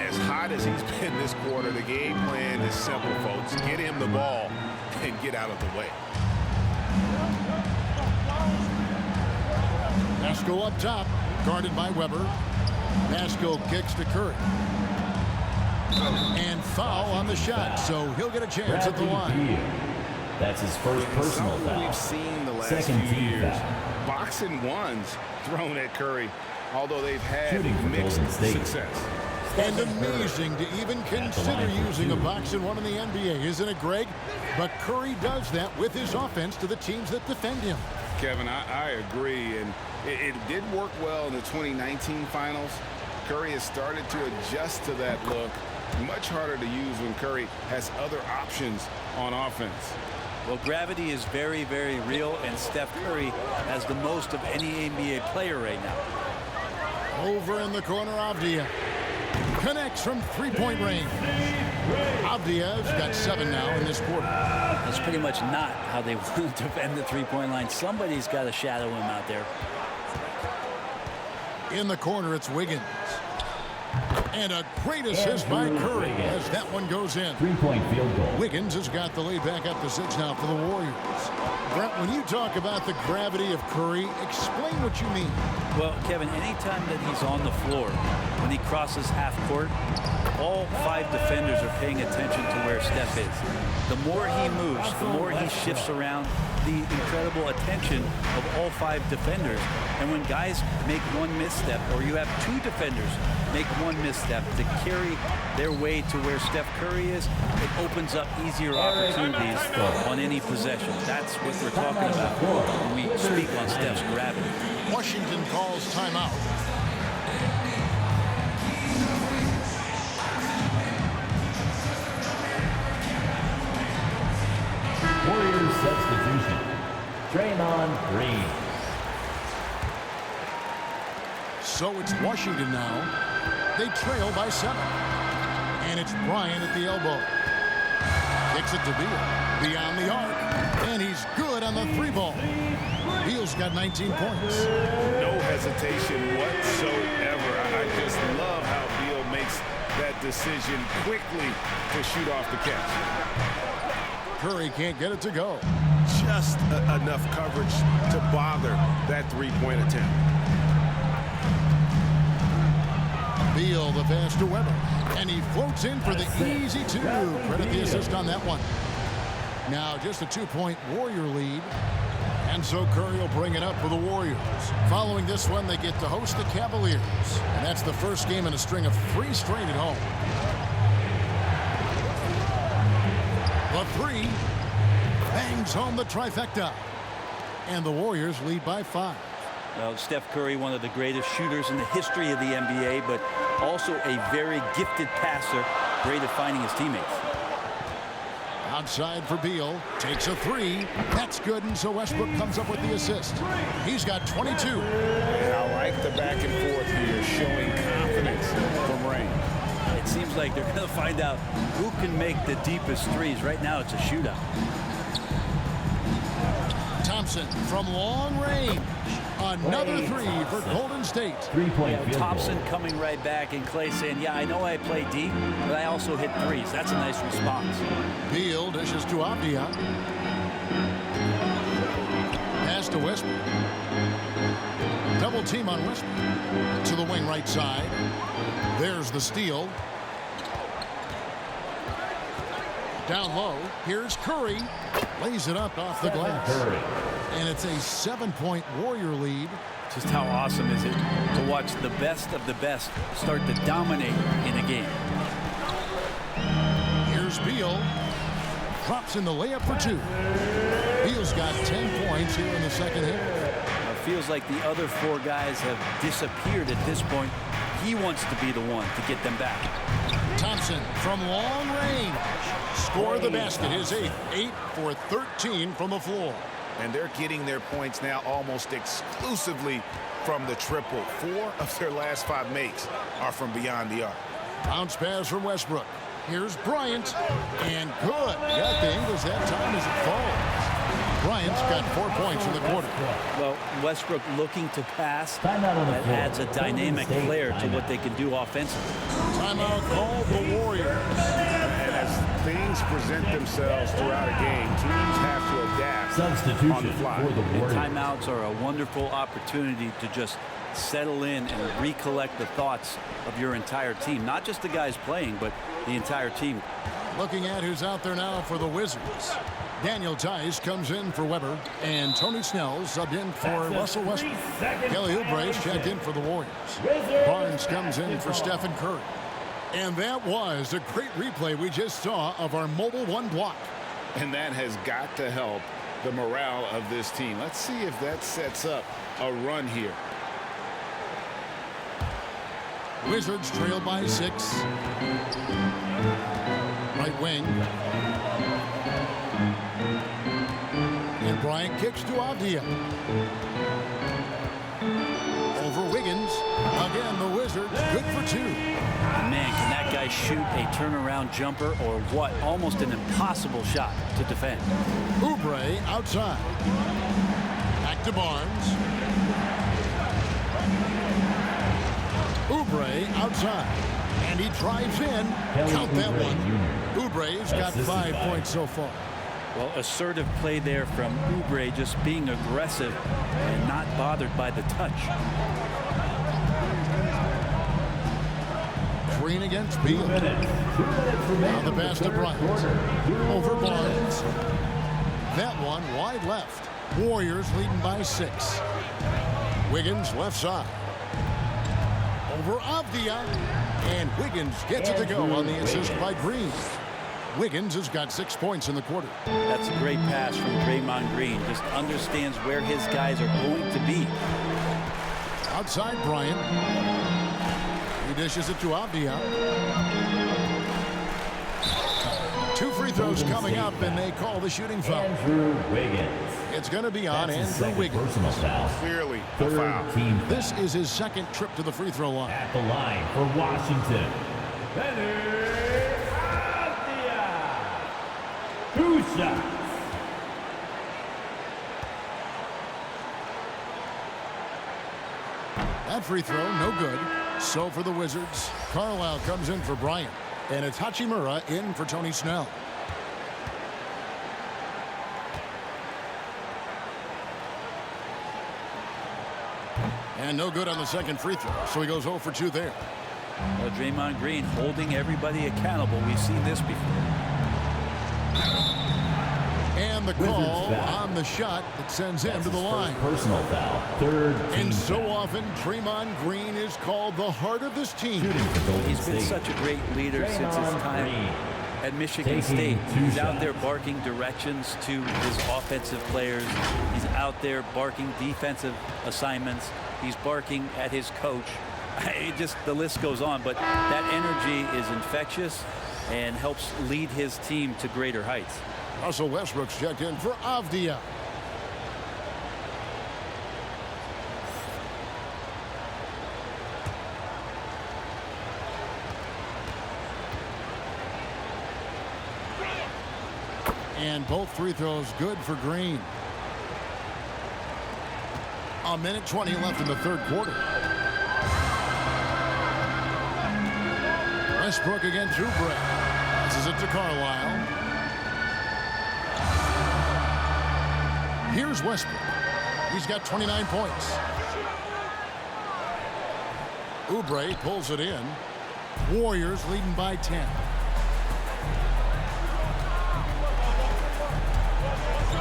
As hot as he's been this quarter, the game plan is simple, folks. Get him the ball and get out of the way. Pascal up top, guarded by Weber. Pascal kicks to Curry. And foul on the shot, so he'll get a chance at the line. That's his first personal foul. We've seen the last Second few team years. foul. Boxing ones thrown at Curry, although they've had Shooting for mixed Golden State. success. And amazing to even consider using a boxing one in the NBA, isn't it, Greg? But Curry does that with his offense to the teams that defend him. Kevin, I agree, and it did work well in the 2019 finals. Curry has started to adjust to that look. Much harder to use when Curry has other options on offense. Well, gravity is very, very real, and Steph Curry has the most of any NBA player right now. Over in the corner, Avdia connects from three-point range. Avdia's got 7 now in this quarter. That's pretty much not how they want to defend the three-point line. Somebody's got to shadow him out there. In the corner, it's Wiggins. And a great assist by Curry as that one goes in. 3-point field goal. Wiggins has got the lead back up to 6 now for the Warriors. Brent, when you talk about the gravity of Curry, explain what you mean. Well, Kevin, anytime that he's on the floor, when he crosses half court, all 5 defenders are paying attention to where Steph is. The more he moves, the more he shifts around, the incredible attention of all 5 defenders. And when guys make one misstep, or you have 2 defenders make one misstep to carry their way to where Steph Curry is, it opens up easier opportunities on any possession. That's what we're talking about when we speak on Steph's gravity. Washington calls timeout. Warriors substitution. Draymond Green. So it's Washington now. They trail by 7. And it's Bryant at the elbow. Kicks it to Beal. Beyond the arc. And he's good on the 3-ball. Beal's got 19 points. No hesitation whatsoever. I just love how Beal makes that decision quickly to shoot off the catch. Curry can't get it to go. just enough coverage to bother that three-point attempt. Beal, the pass to Weber, and he floats in for the easy two. Credit the assist on that one. Now just a 2-point Warrior lead. And so Curry will bring it up for the Warriors. Following this one, they get to host the Cavaliers. And that's the first game in a string of 3 straight at home. The 3 bangs home the trifecta. And the Warriors lead by 5. Well, Steph Curry, one of the greatest shooters in the history of the NBA, but also a very gifted passer, great at finding his teammates. Outside for Beal, takes a 3. That's good, and so Westbrook comes up with the assist. He's got 22. And I like the back and forth here, showing confidence from Rain. It seems like they're going to find out who can make the deepest threes. Right now, it's a shootout. Thompson from long range. Another 3 for Golden State. 3-point field Thompson goal. coming right back, and Clay saying, yeah, I know I play deep, but I also hit threes. That's a nice response. Beal dishes to Avdia. Pass to Westbrook. Double team on Westbrook. To the wing right side. There's the steal. Down low. Here's Curry. Lays it up off the glass. Curry. And it's a 7-point Warrior lead. Just how awesome is it to watch the best of the best start to dominate in a game. Here's Beal. Drops in the layup for 2. Beal's got 10 points here in the second half. It feels like the other 4 guys have disappeared at this point. He wants to be the one to get them back. Thompson from long range. Score the basket. His 8th. 8 for 13 from the floor. And they're getting their points now almost exclusively from the triple. 4 of their last 5 makes are from beyond the arc. Bounce pass from Westbrook. Here's Bryant. And good. Got the Ingles that time as it falls. Bryant's got 4 points in the quarter. Well, Westbrook looking to pass. Timeout on the That floor. adds a dynamic Golden State flair to timeout. what they can do offensively. Timeout called the Warriors. And as things present themselves throughout a game, teams have to adapt on the Substitution fly. for the And Warriors. timeouts are a wonderful opportunity to just settle in and recollect the thoughts of your entire team. Not just the guys playing, but the entire team. Looking at who's out there now for the Wizards. Daniel Tice comes in for Weber, and Tony Snell subbed in for Russell Westbrook. Kelly Oubre's checked in for the Warriors. Barnes comes in for Stephen Curry. And that was a great replay we just saw of our Mobile 1 block. And that has got to help the morale of this team. Let's see if that sets up a run here. Wizards trail by 6. Right wing. And Bryant kicks to Avdia. Over Wiggins. Again, the Wizards good for 2. Man, can that guy shoot a turnaround jumper or what? Almost an impossible shot to defend. Oubre outside. Back to Barnes. Oubre outside. And he drives in. Count that one. Oubre's got 5 points so far. Well, assertive play there from Oubre, just being aggressive and not bothered by the touch. Green against Beal. Now the pass to Bryant. Over Barnes. That one wide left. Warriors leading by 6. Wiggins left side. Over Avdia. And Wiggins gets it to go on the assist by Green. Wiggins has got 6 points in the quarter. That's a great pass from Draymond Green. Just understands where his guys are going to be. Outside Bryant. He dishes it to Avdia. 2 free throws coming up, and they call the shooting foul. Andrew Wiggins. It's going to be on That's his Andrew second Wiggins. personal foul. Clearly a Third foul. team foul. This is his second trip to the free throw line. At the line for Washington. 2 shots. That free throw, no good. So for the Wizards, Carlisle comes in for Bryant. And it's Hachimura in for Tony Snell. And no good on the second free throw, so he goes 0 for 2 there. Well, Draymond Green holding everybody accountable. We've seen this before. And the call on the shot that sends him to the line. Personal foul. Third team And so foul. often, Draymond Green is called the heart of this team. He's been such a great leader since his time at Michigan State. He's out there barking directions to his offensive players. He's out there barking defensive assignments. He's barking at his coach. The list goes on, but that energy is infectious and helps lead his team to greater heights. Russell Westbrook's checked in for Avdia. And both free throws good for Green. A minute 20 left in the third quarter. Westbrook against Oubre. Passes it to Carlisle. Here's Westbrook. He's got 29 points. Oubre pulls it in. Warriors leading by 10.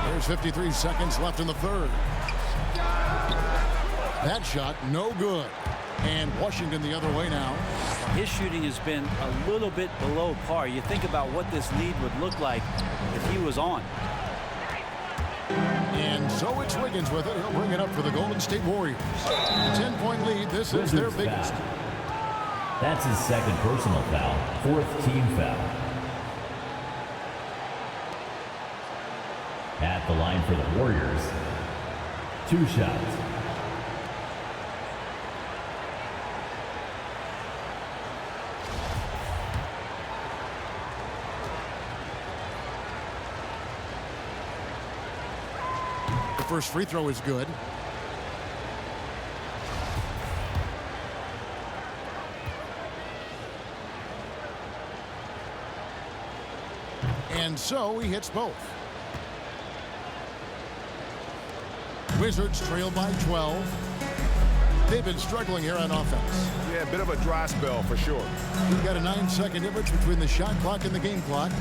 There's 53 seconds left in the third. That shot no good. And Washington the other way now. His shooting has been a little bit below par. You think about what this lead would look like if he was on. And so it's Wiggins with it. He'll bring it up for the Golden State Warriors. 10-point lead. This is their biggest. That's his second personal foul. Fourth team foul. At the line for the Warriors. 2 shots. First free throw is good. And so he hits both. Wizards trail by 12. They've been struggling here on offense. Yeah, a bit of a dry spell for sure. We've got a 9-second difference between the shot clock and the game clock.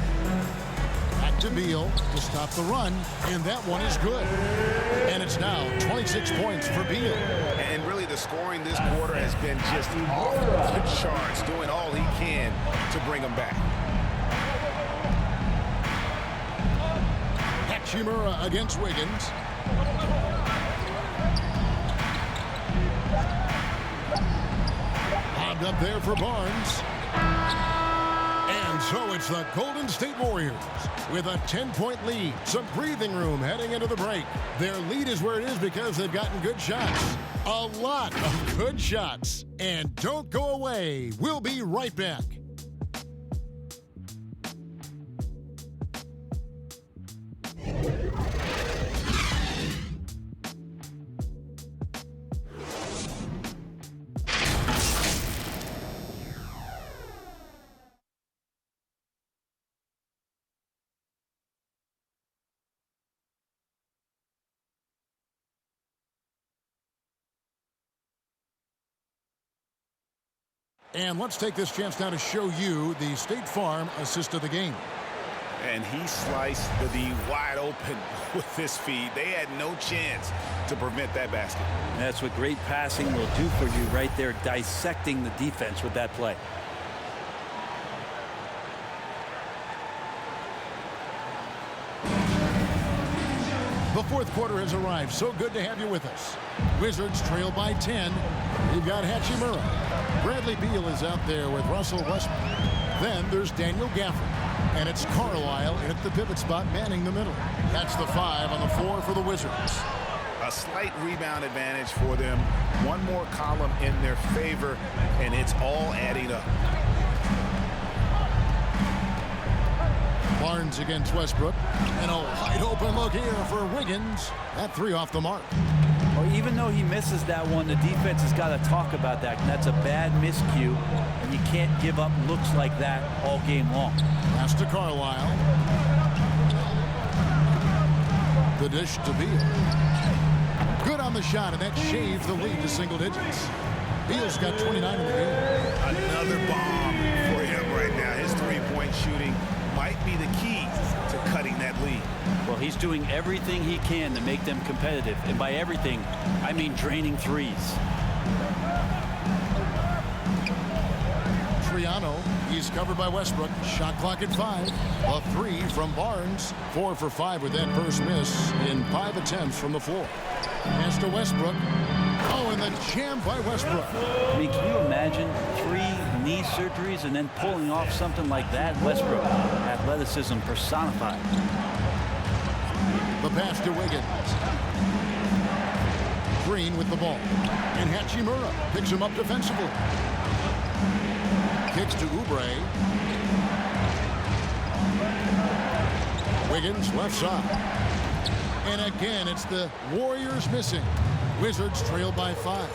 Back to Beal to stop the run, and that one is good. And it's now 26 points for Beal. And really the scoring this quarter has been just off the charts, doing all he can to bring them back. Hachimura against Wiggins. Hobbed up there for Barnes. And so it's the Golden State Warriors with a 10-point lead. Some breathing room heading into the break. Their lead is where it is because they've gotten good shots. A lot of good shots. And don't go away. We'll be right back. And let's take this chance now to show you the State Farm assist of the game. And he sliced the D wide open with this feed. They had no chance to prevent that basket. That's what great passing will do for you right there, dissecting the defense with that play. The fourth quarter has arrived. So good to have you with us. Wizards trail by 10. You've got Hachimura. Bradley Beal is out there with Russell Westbrook. Then there's Daniel Gafford. And it's Carlisle at the pivot spot manning the middle. That's the 5 on the floor for the Wizards. A slight rebound advantage for them. One more column in their favor, and it's all adding up. Barnes against Westbrook. And a wide open look here for Wiggins. That 3 off the mark. Well, even though he misses that one, the defense has got to talk about that. And that's a bad miscue, and you can't give up looks like that all game long. Pass to Carlisle. The dish to Beal. Good on the shot, and that shaves the lead to single digits. Beal's got 29 in the game. Another bomb for him right now. His three-point shooting might be the key to cutting that lead. Well, he's doing everything he can to make them competitive. And by everything, I mean draining threes. Triano, he's covered by Westbrook. Shot clock at 5. A 3 from Barnes. 4 for 5 with that first miss in 5 attempts from the floor. Pass to Westbrook. Oh, and the jam by Westbrook. I mean, can you imagine 3 knee surgeries and then pulling off something like that? Westbrook, athleticism personified. The pass to Wiggins. Green with the ball. And Hachimura picks him up defensively. Kicks to Oubre. Wiggins left side. And again, it's the Warriors missing. Wizards trail by 5.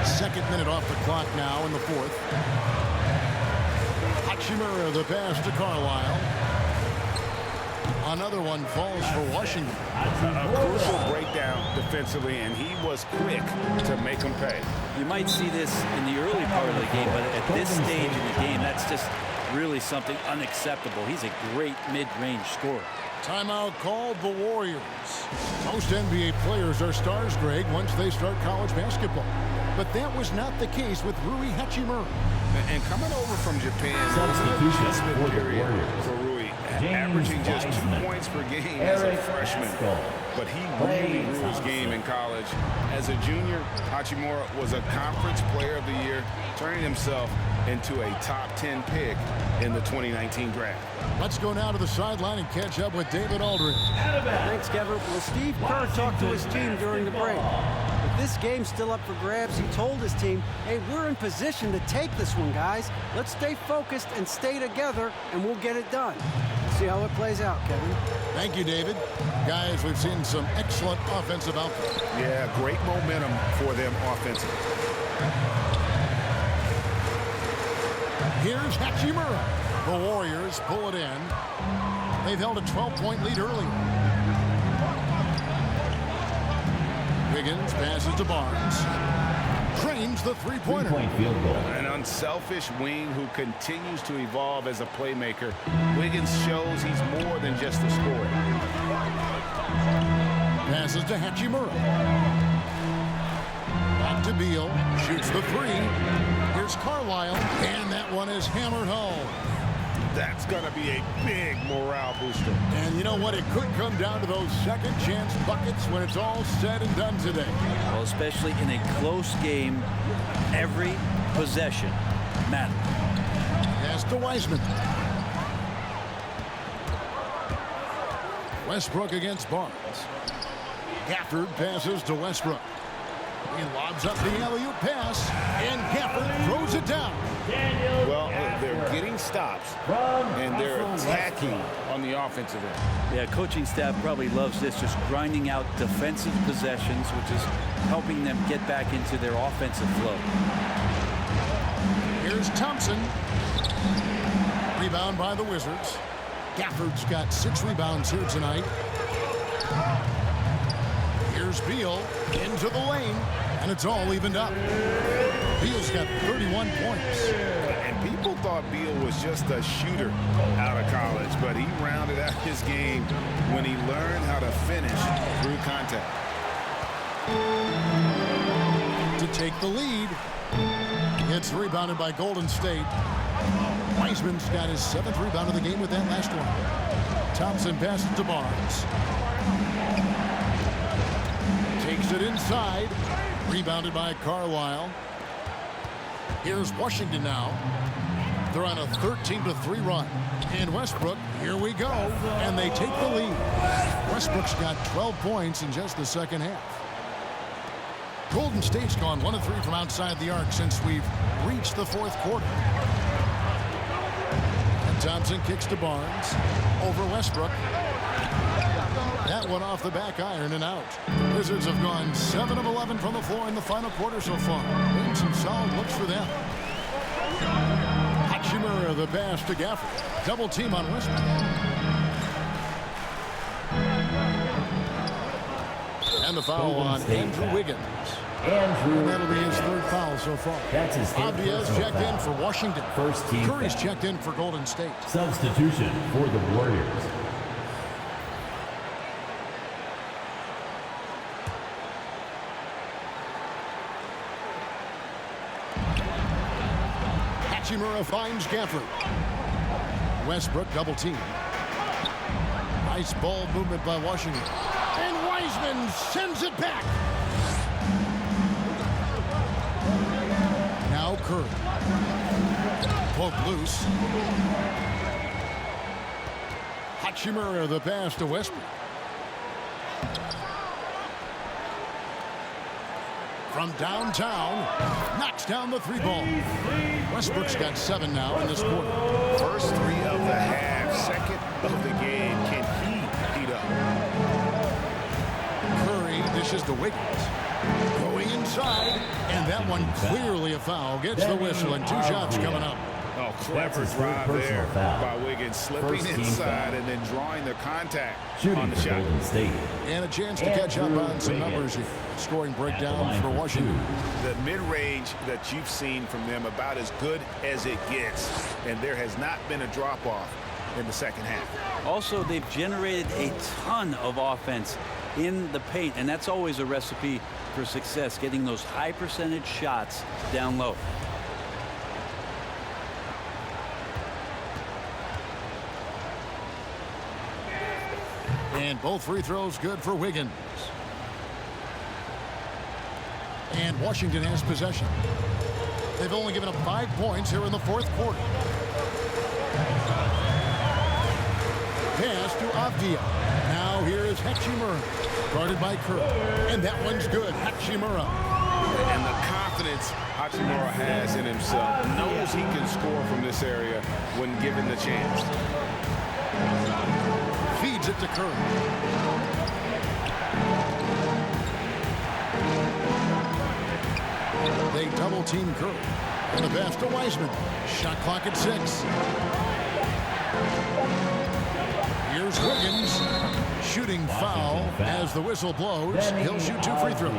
Second minute off the clock now in the 4th. Hachimura, the pass to Carlisle. Another one falls for Washington. A crucial breakdown defensively, and he was quick to make him pay. You might see this in the early part of the game, but at this stage in the game, that's just really something unacceptable. He's a great mid-range scorer. Timeout called the Warriors. Most NBA players are stars, Greg, once they start college basketball. But that was not the case with Rui Hachimura. And coming over from Japan, Substitution for the Warriors. for Rui, averaging just 2 points per game as a freshman. But he really grew his game in college. As a junior, Hachimura was a conference player of the year, turning himself into a top 10 pick in the 2019 draft. Let's go now to the sideline and catch up with David Aldridge. Thanks, Kevin. Well, Steve Kerr talked to his team during the break. With this game still up for grabs, he told his team, hey, we're in position to take this one, guys. Let's stay focused and stay together, and we'll get it done. See how it plays out, Kevin. Thank you, David. Guys, we've seen some excellent offensive output. Yeah, great momentum for them offensively. Here's Hachimura. The Warriors pull it in. They've held a 12-point lead early. Wiggins passes to Barnes. Trains the three-pointer. Field goal. An unselfish wing who continues to evolve as a playmaker. Wiggins shows he's more than just a scorer. Passes to Hachimura. Back to Beal. Shoots the 3. Here's Carlisle. And that one is hammered home. That's going to be a big morale booster. And you know what? It could come down to those second chance buckets when it's all said and done today. Well, especially in a close game, every possession matters. Pass to Wiseman. Westbrook against Barnes. Gafford passes to Westbrook. He lobs up the alley-oop pass, and Gafford throws it down. Well, they're getting stops, and they're attacking on the offensive end. Yeah, coaching staff probably loves this, just grinding out defensive possessions, which is helping them get back into their offensive flow. Here's Thompson. Rebound by the Wizards. Gafford's got 6 rebounds here tonight. Here's Beal into the lane, and it's all evened up. Beal's got 31 points. And people thought Beal was just a shooter out of college, but he rounded out his game when he learned how to finish through contact. To take the lead, it's rebounded by Golden State. Wiseman's got his 7th rebound of the game with that last one. Thompson passes to Barnes. Takes it inside. Rebounded by Carlisle. Here's Washington now. They're on a 13-3 run. And Westbrook, here we go. And they take the lead. Westbrook's got 12 points in just the second half. Golden State's gone 1 of 3 from outside the arc since we've reached the 4th quarter. And Thompson kicks to Barnes. Over Westbrook. That one off the back iron and out. The Wizards have gone 7 of 11 from the floor in the final quarter so far. And some solid looks for them. Hachimura, the pass to Gafford. Double team on Westbrook. And the foul on Andrew Wiggins. And that'll be his third foul so far. That's his Avdia's checked in for Washington. First team Curry's foul. checked in for Golden State. Substitution for the Warriors. Hachimura finds Gafford. Westbrook double team. Nice ball movement by Washington. And Wiseman sends it back. Now Curry. Poke loose. Hachimura the pass to Westbrook. From downtown, knocks down the three ball. Westbrook's got 7 now in this quarter. First 3 of the half, second of the game. Can he heat up? Curry dishes to Wiggins. Going inside, and that one clearly a foul. Gets the whistle, and 2 shots coming up. Oh, clever drive there by Wiggins, slipping inside and then drawing the contact on the shot. And a chance to catch up on some numbers here. Scoring breakdown for Washington. The mid-range that you've seen from them about as good as it gets, and there has not been a drop-off in the second half. Also, they've generated a ton of offense in the paint, and that's always a recipe for success, getting those high percentage shots down low. And both free throws good for Wiggins. And Washington has possession. They've only given up 5 points here in the fourth quarter. Pass to Avdia. Now here is Hachimura. Guarded by Curry. And that one's good. Hachimura. And the confidence Hachimura has in himself. Knows he can score from this area when given the chance. Feeds it to Curry. They double team Curry. And the pass to Wiseman. Shot clock at 6. Here's Wiggins. Shooting foul as the whistle blows. He'll shoot 2 free throws.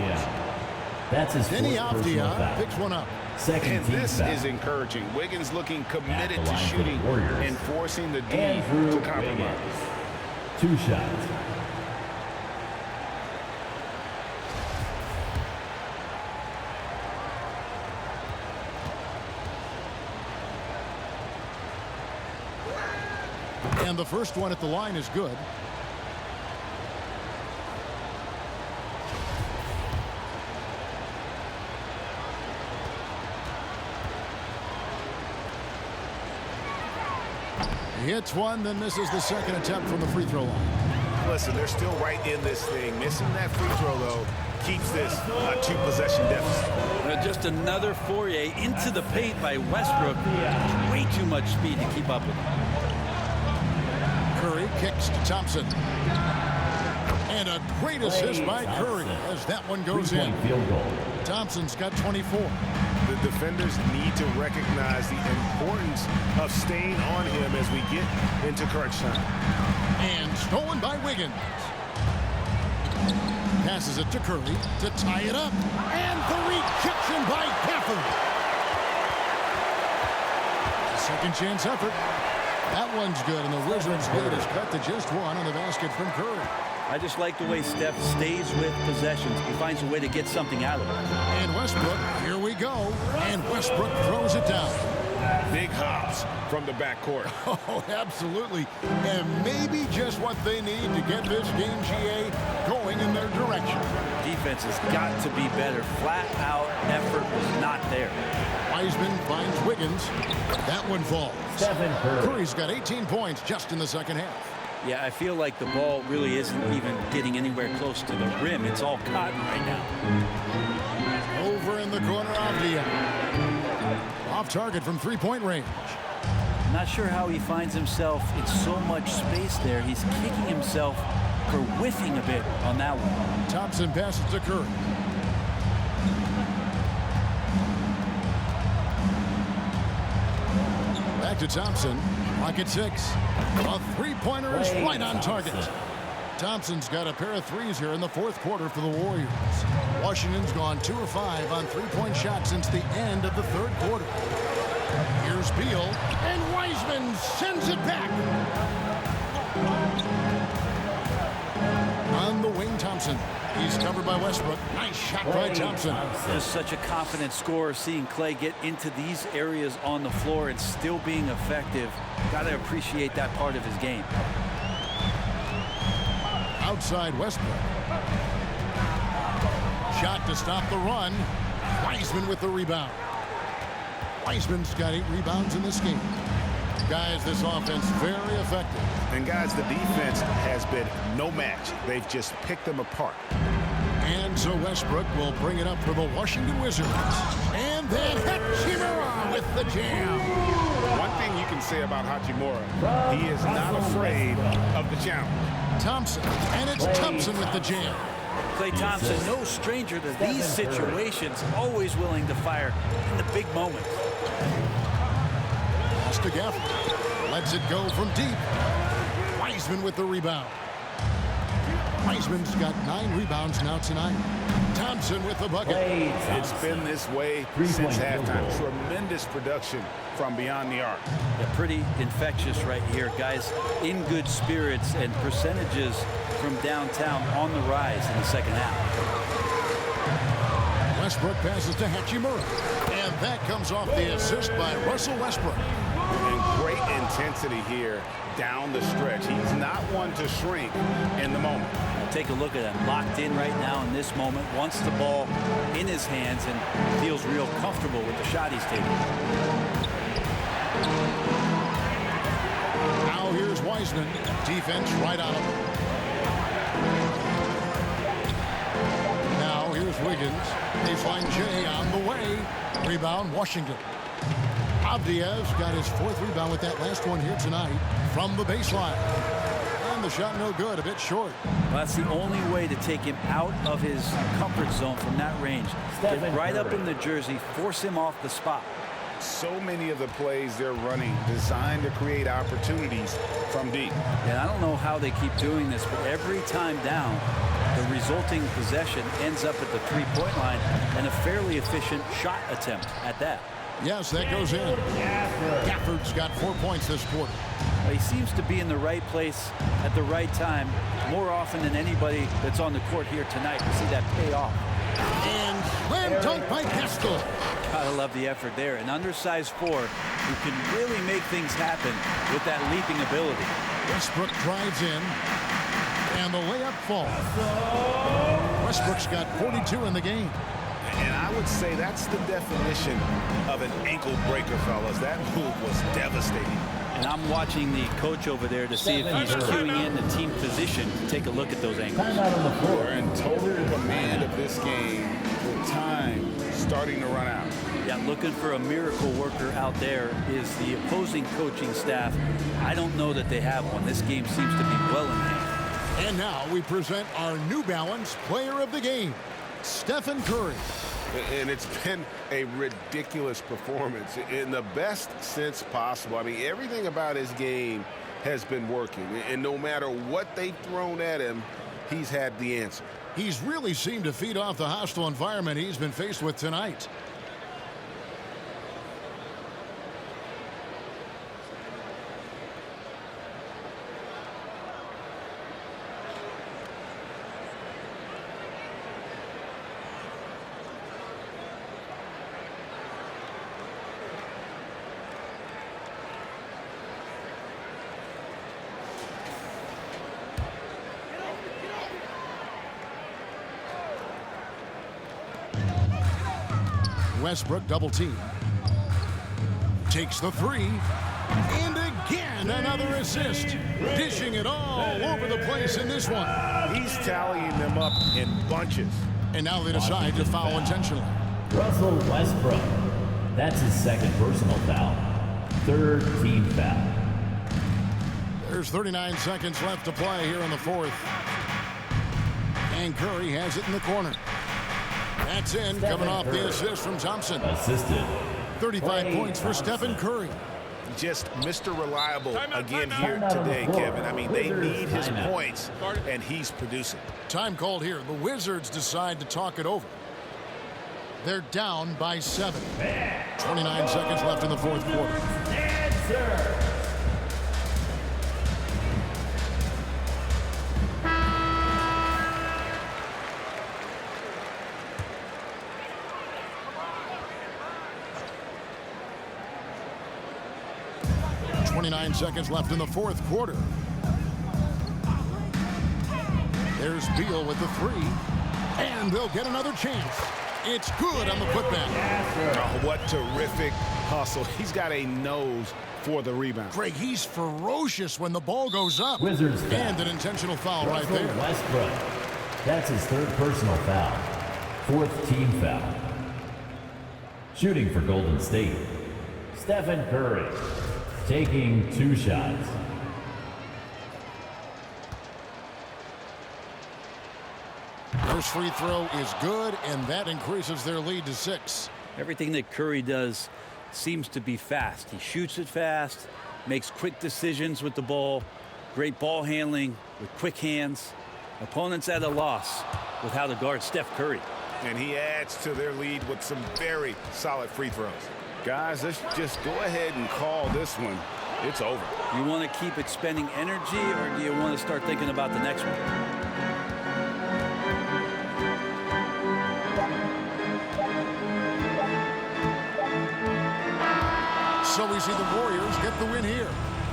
That's his Denny fourth personal Avdia foul. picks one up. Second And team this foul. is encouraging. Wiggins looking committed At the to line for the shooting Warriors. and forcing the D Andrew to compromise. Wiggins. 2 shots. And the first one at the line is good. He hits one, then misses the second attempt from the free throw line. Listen, they're still right in this thing. Missing that free throw, though, keeps this a 2-possession deficit. Just another foray into the paint by Westbrook. Way too much speed to keep up with him. Curry kicks to Thompson. And a great assist by Curry as that one goes in. Field goal. Thompson's got 24. The defenders need to recognize the importance of staying on him as we get into crunch time. And stolen by Wiggins. Passes it to Curry to tie it up. And the rejection by Gafford. Second chance effort. That one's good, and the Wizards' lead is cut to just 1 on the basket from Curry. I just like the way Steph stays with possessions. He finds a way to get something out of it. And Westbrook, here we go. And Westbrook throws it down. Big hops from the backcourt. Oh, absolutely. And maybe just what they need to get this game, GA, going in their direction. Defense has got to be better. Flat out effort was not there. Wiseman finds Wiggins. That one falls. Stephen Curry. Curry's got 18 points just in the second half. Yeah, I feel like the ball really isn't even getting anywhere close to the rim. It's all cotton right now. Over in the corner of the off target from three-point range. Not sure how he finds himself in so much space there. He's kicking himself for whiffing a bit on that one. Thompson passes to Curry. Back to Thompson. Clock at 6. A three-pointer is right on target. Thompson's got a pair of threes here in the fourth quarter for the Warriors. Washington's gone 2 of 5 on three-point shots since the end of the third quarter. Here's Beal, and Wiseman sends it back. On the wing, Thompson. He's covered by Westbrook. Nice shot by Thompson. Just such a confident scorer, seeing Clay get into these areas on the floor and still being effective. Got to appreciate that part of his game. Outside Westbrook. Shot to stop the run. Wiseman with the rebound. Wiseman's got 8 rebounds in this game. Guys, this offense very effective. And guys, the defense has been no match. They've just picked them apart. And so Westbrook will bring it up for the Washington Wizards. And then Hachimura with the jam. One thing you can say about Hachimura, he is not afraid of the challenge. Thompson, and it's Thompson with the jam. Klay Thompson, no stranger to these situations, always willing to fire in the big moments. Pass to Gafford. Lets it go from deep. Wiseman with the rebound. Wiseman's got 9 rebounds now tonight. Thompson with the bucket. It's been this way since halftime. Tremendous production from beyond the arc. Yeah, pretty infectious right here, guys. In good spirits, and percentages from downtown on the rise in the second half. Westbrook passes to Hachimura. And that comes off the assist by Russell Westbrook. And great intensity here down the stretch. He's not one to shrink in the moment. Take a look at him, locked in right now in this moment, wants the ball in his hands and feels real comfortable with the shot he's taking. Now here's Wiseman. Defense right on him. Now here's Wiggins. Baseline Jay on the way. Rebound Washington. Abdias got his 4th rebound with that last one here tonight from the baseline. And the shot no good, a bit short. Well, that's the only way to take him out of his comfort zone from that range. Get right up in the jersey, force him off the spot. So many of the plays they're running designed to create opportunities from deep. And I don't know how they keep doing this, but every time down, the resulting possession ends up at the three-point line and a fairly efficient shot attempt at that. Yes, that goes in. Gafford's got 4 points this quarter. He seems to be in the right place at the right time more often than anybody that's on the court here tonight. We see that pay off. And slam dunk by Pascal. Gotta love the effort there. An undersized 4 who can really make things happen with that leaping ability. Westbrook drives in. And the layup falls. Westbrook's got 42 in the game. And I would say that's the definition of an ankle breaker, fellas. That move was devastating. And I'm watching the coach over there to see if he's cueing in the team position to take a look at those ankles. We're in total command of this game with time starting to run out. Yeah, looking for a miracle worker out there is the opposing coaching staff. I don't know that they have one. This game seems to be well in hand. And now we present our New Balance Player of the Game, Stephen Curry. And it's been a ridiculous performance in the best sense possible. I mean, everything about his game has been working. And no matter what they've thrown at him, he's had the answer. He's really seemed to feed off the hostile environment he's been faced with tonight. Westbrook double team. Takes the 3. And again, another assist. Dishing it all over the place in this one. He's tallying them up in bunches. And now they decide to foul intentionally. Russell Westbrook. That's his 2nd personal foul. 3rd team foul. There's 39 seconds left to play here in the 4th. And Curry has it in the corner. That's in, coming off the assist from Thompson. Assisted. 35 points for Stephen Curry. just Mr. Reliable again here today, Kevin. I mean, they need his points, and he's producing. Time called here. The Wizards decide to talk it over. They're down by 7. 29 seconds left in the fourth quarter. Answer. Seconds left in the fourth quarter. There's Beal with the 3, and they'll get another chance. It's good on the putback. Oh, what terrific hustle. He's got a nose for the rebound. Greg, he's ferocious when the ball goes up. Wizards foul. And an intentional foul right there. Westbrook. That's his 3rd personal foul. 4th team foul. Shooting for Golden State, Stephen Curry. Taking 2 shots. First free throw is good, and that increases their lead to 6. Everything that Curry does seems to be fast. He shoots it fast, makes quick decisions with the ball, great ball handling with quick hands. Opponents at a loss with how to guard Steph Curry. And he adds to their lead with some very solid free throws. Guys, let's just go ahead and call this one. It's over. You want to keep expending energy, or do you want to start thinking about the next one? So we see the Warriors get the win here.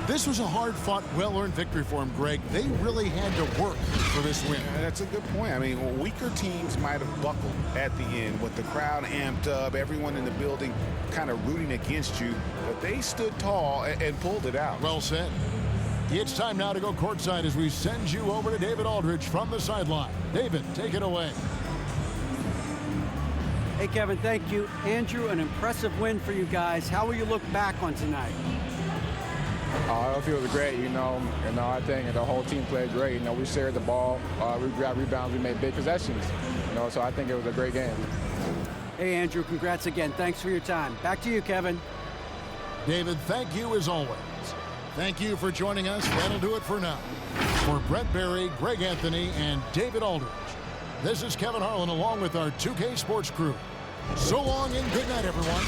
This was a hard-fought, well-earned victory for them, Greg. They really had to work for this win. Yeah, that's a good point. I mean, weaker teams might have buckled at the end with the crowd amped up, everyone in the building kind of rooting against you, but they stood tall and pulled it out. Well said. It's time now to go courtside as we send you over to David Aldridge from the sideline. David, take it away. Hey, Kevin, thank you. Andrew, an impressive win for you guys. How will you look back on tonight? I feel it was great, I think the whole team played great. We shared the ball, we grabbed rebounds, we made big possessions, so I think it was a great game. Hey, Andrew, congrats again. Thanks for your time. Back to you, Kevin. David, thank you as always. Thank you for joining us. That'll do it for now. For Brett Berry, Greg Anthony, and David Aldridge, this is Kevin Harlan along with our 2K Sports crew. So long and good night, everyone.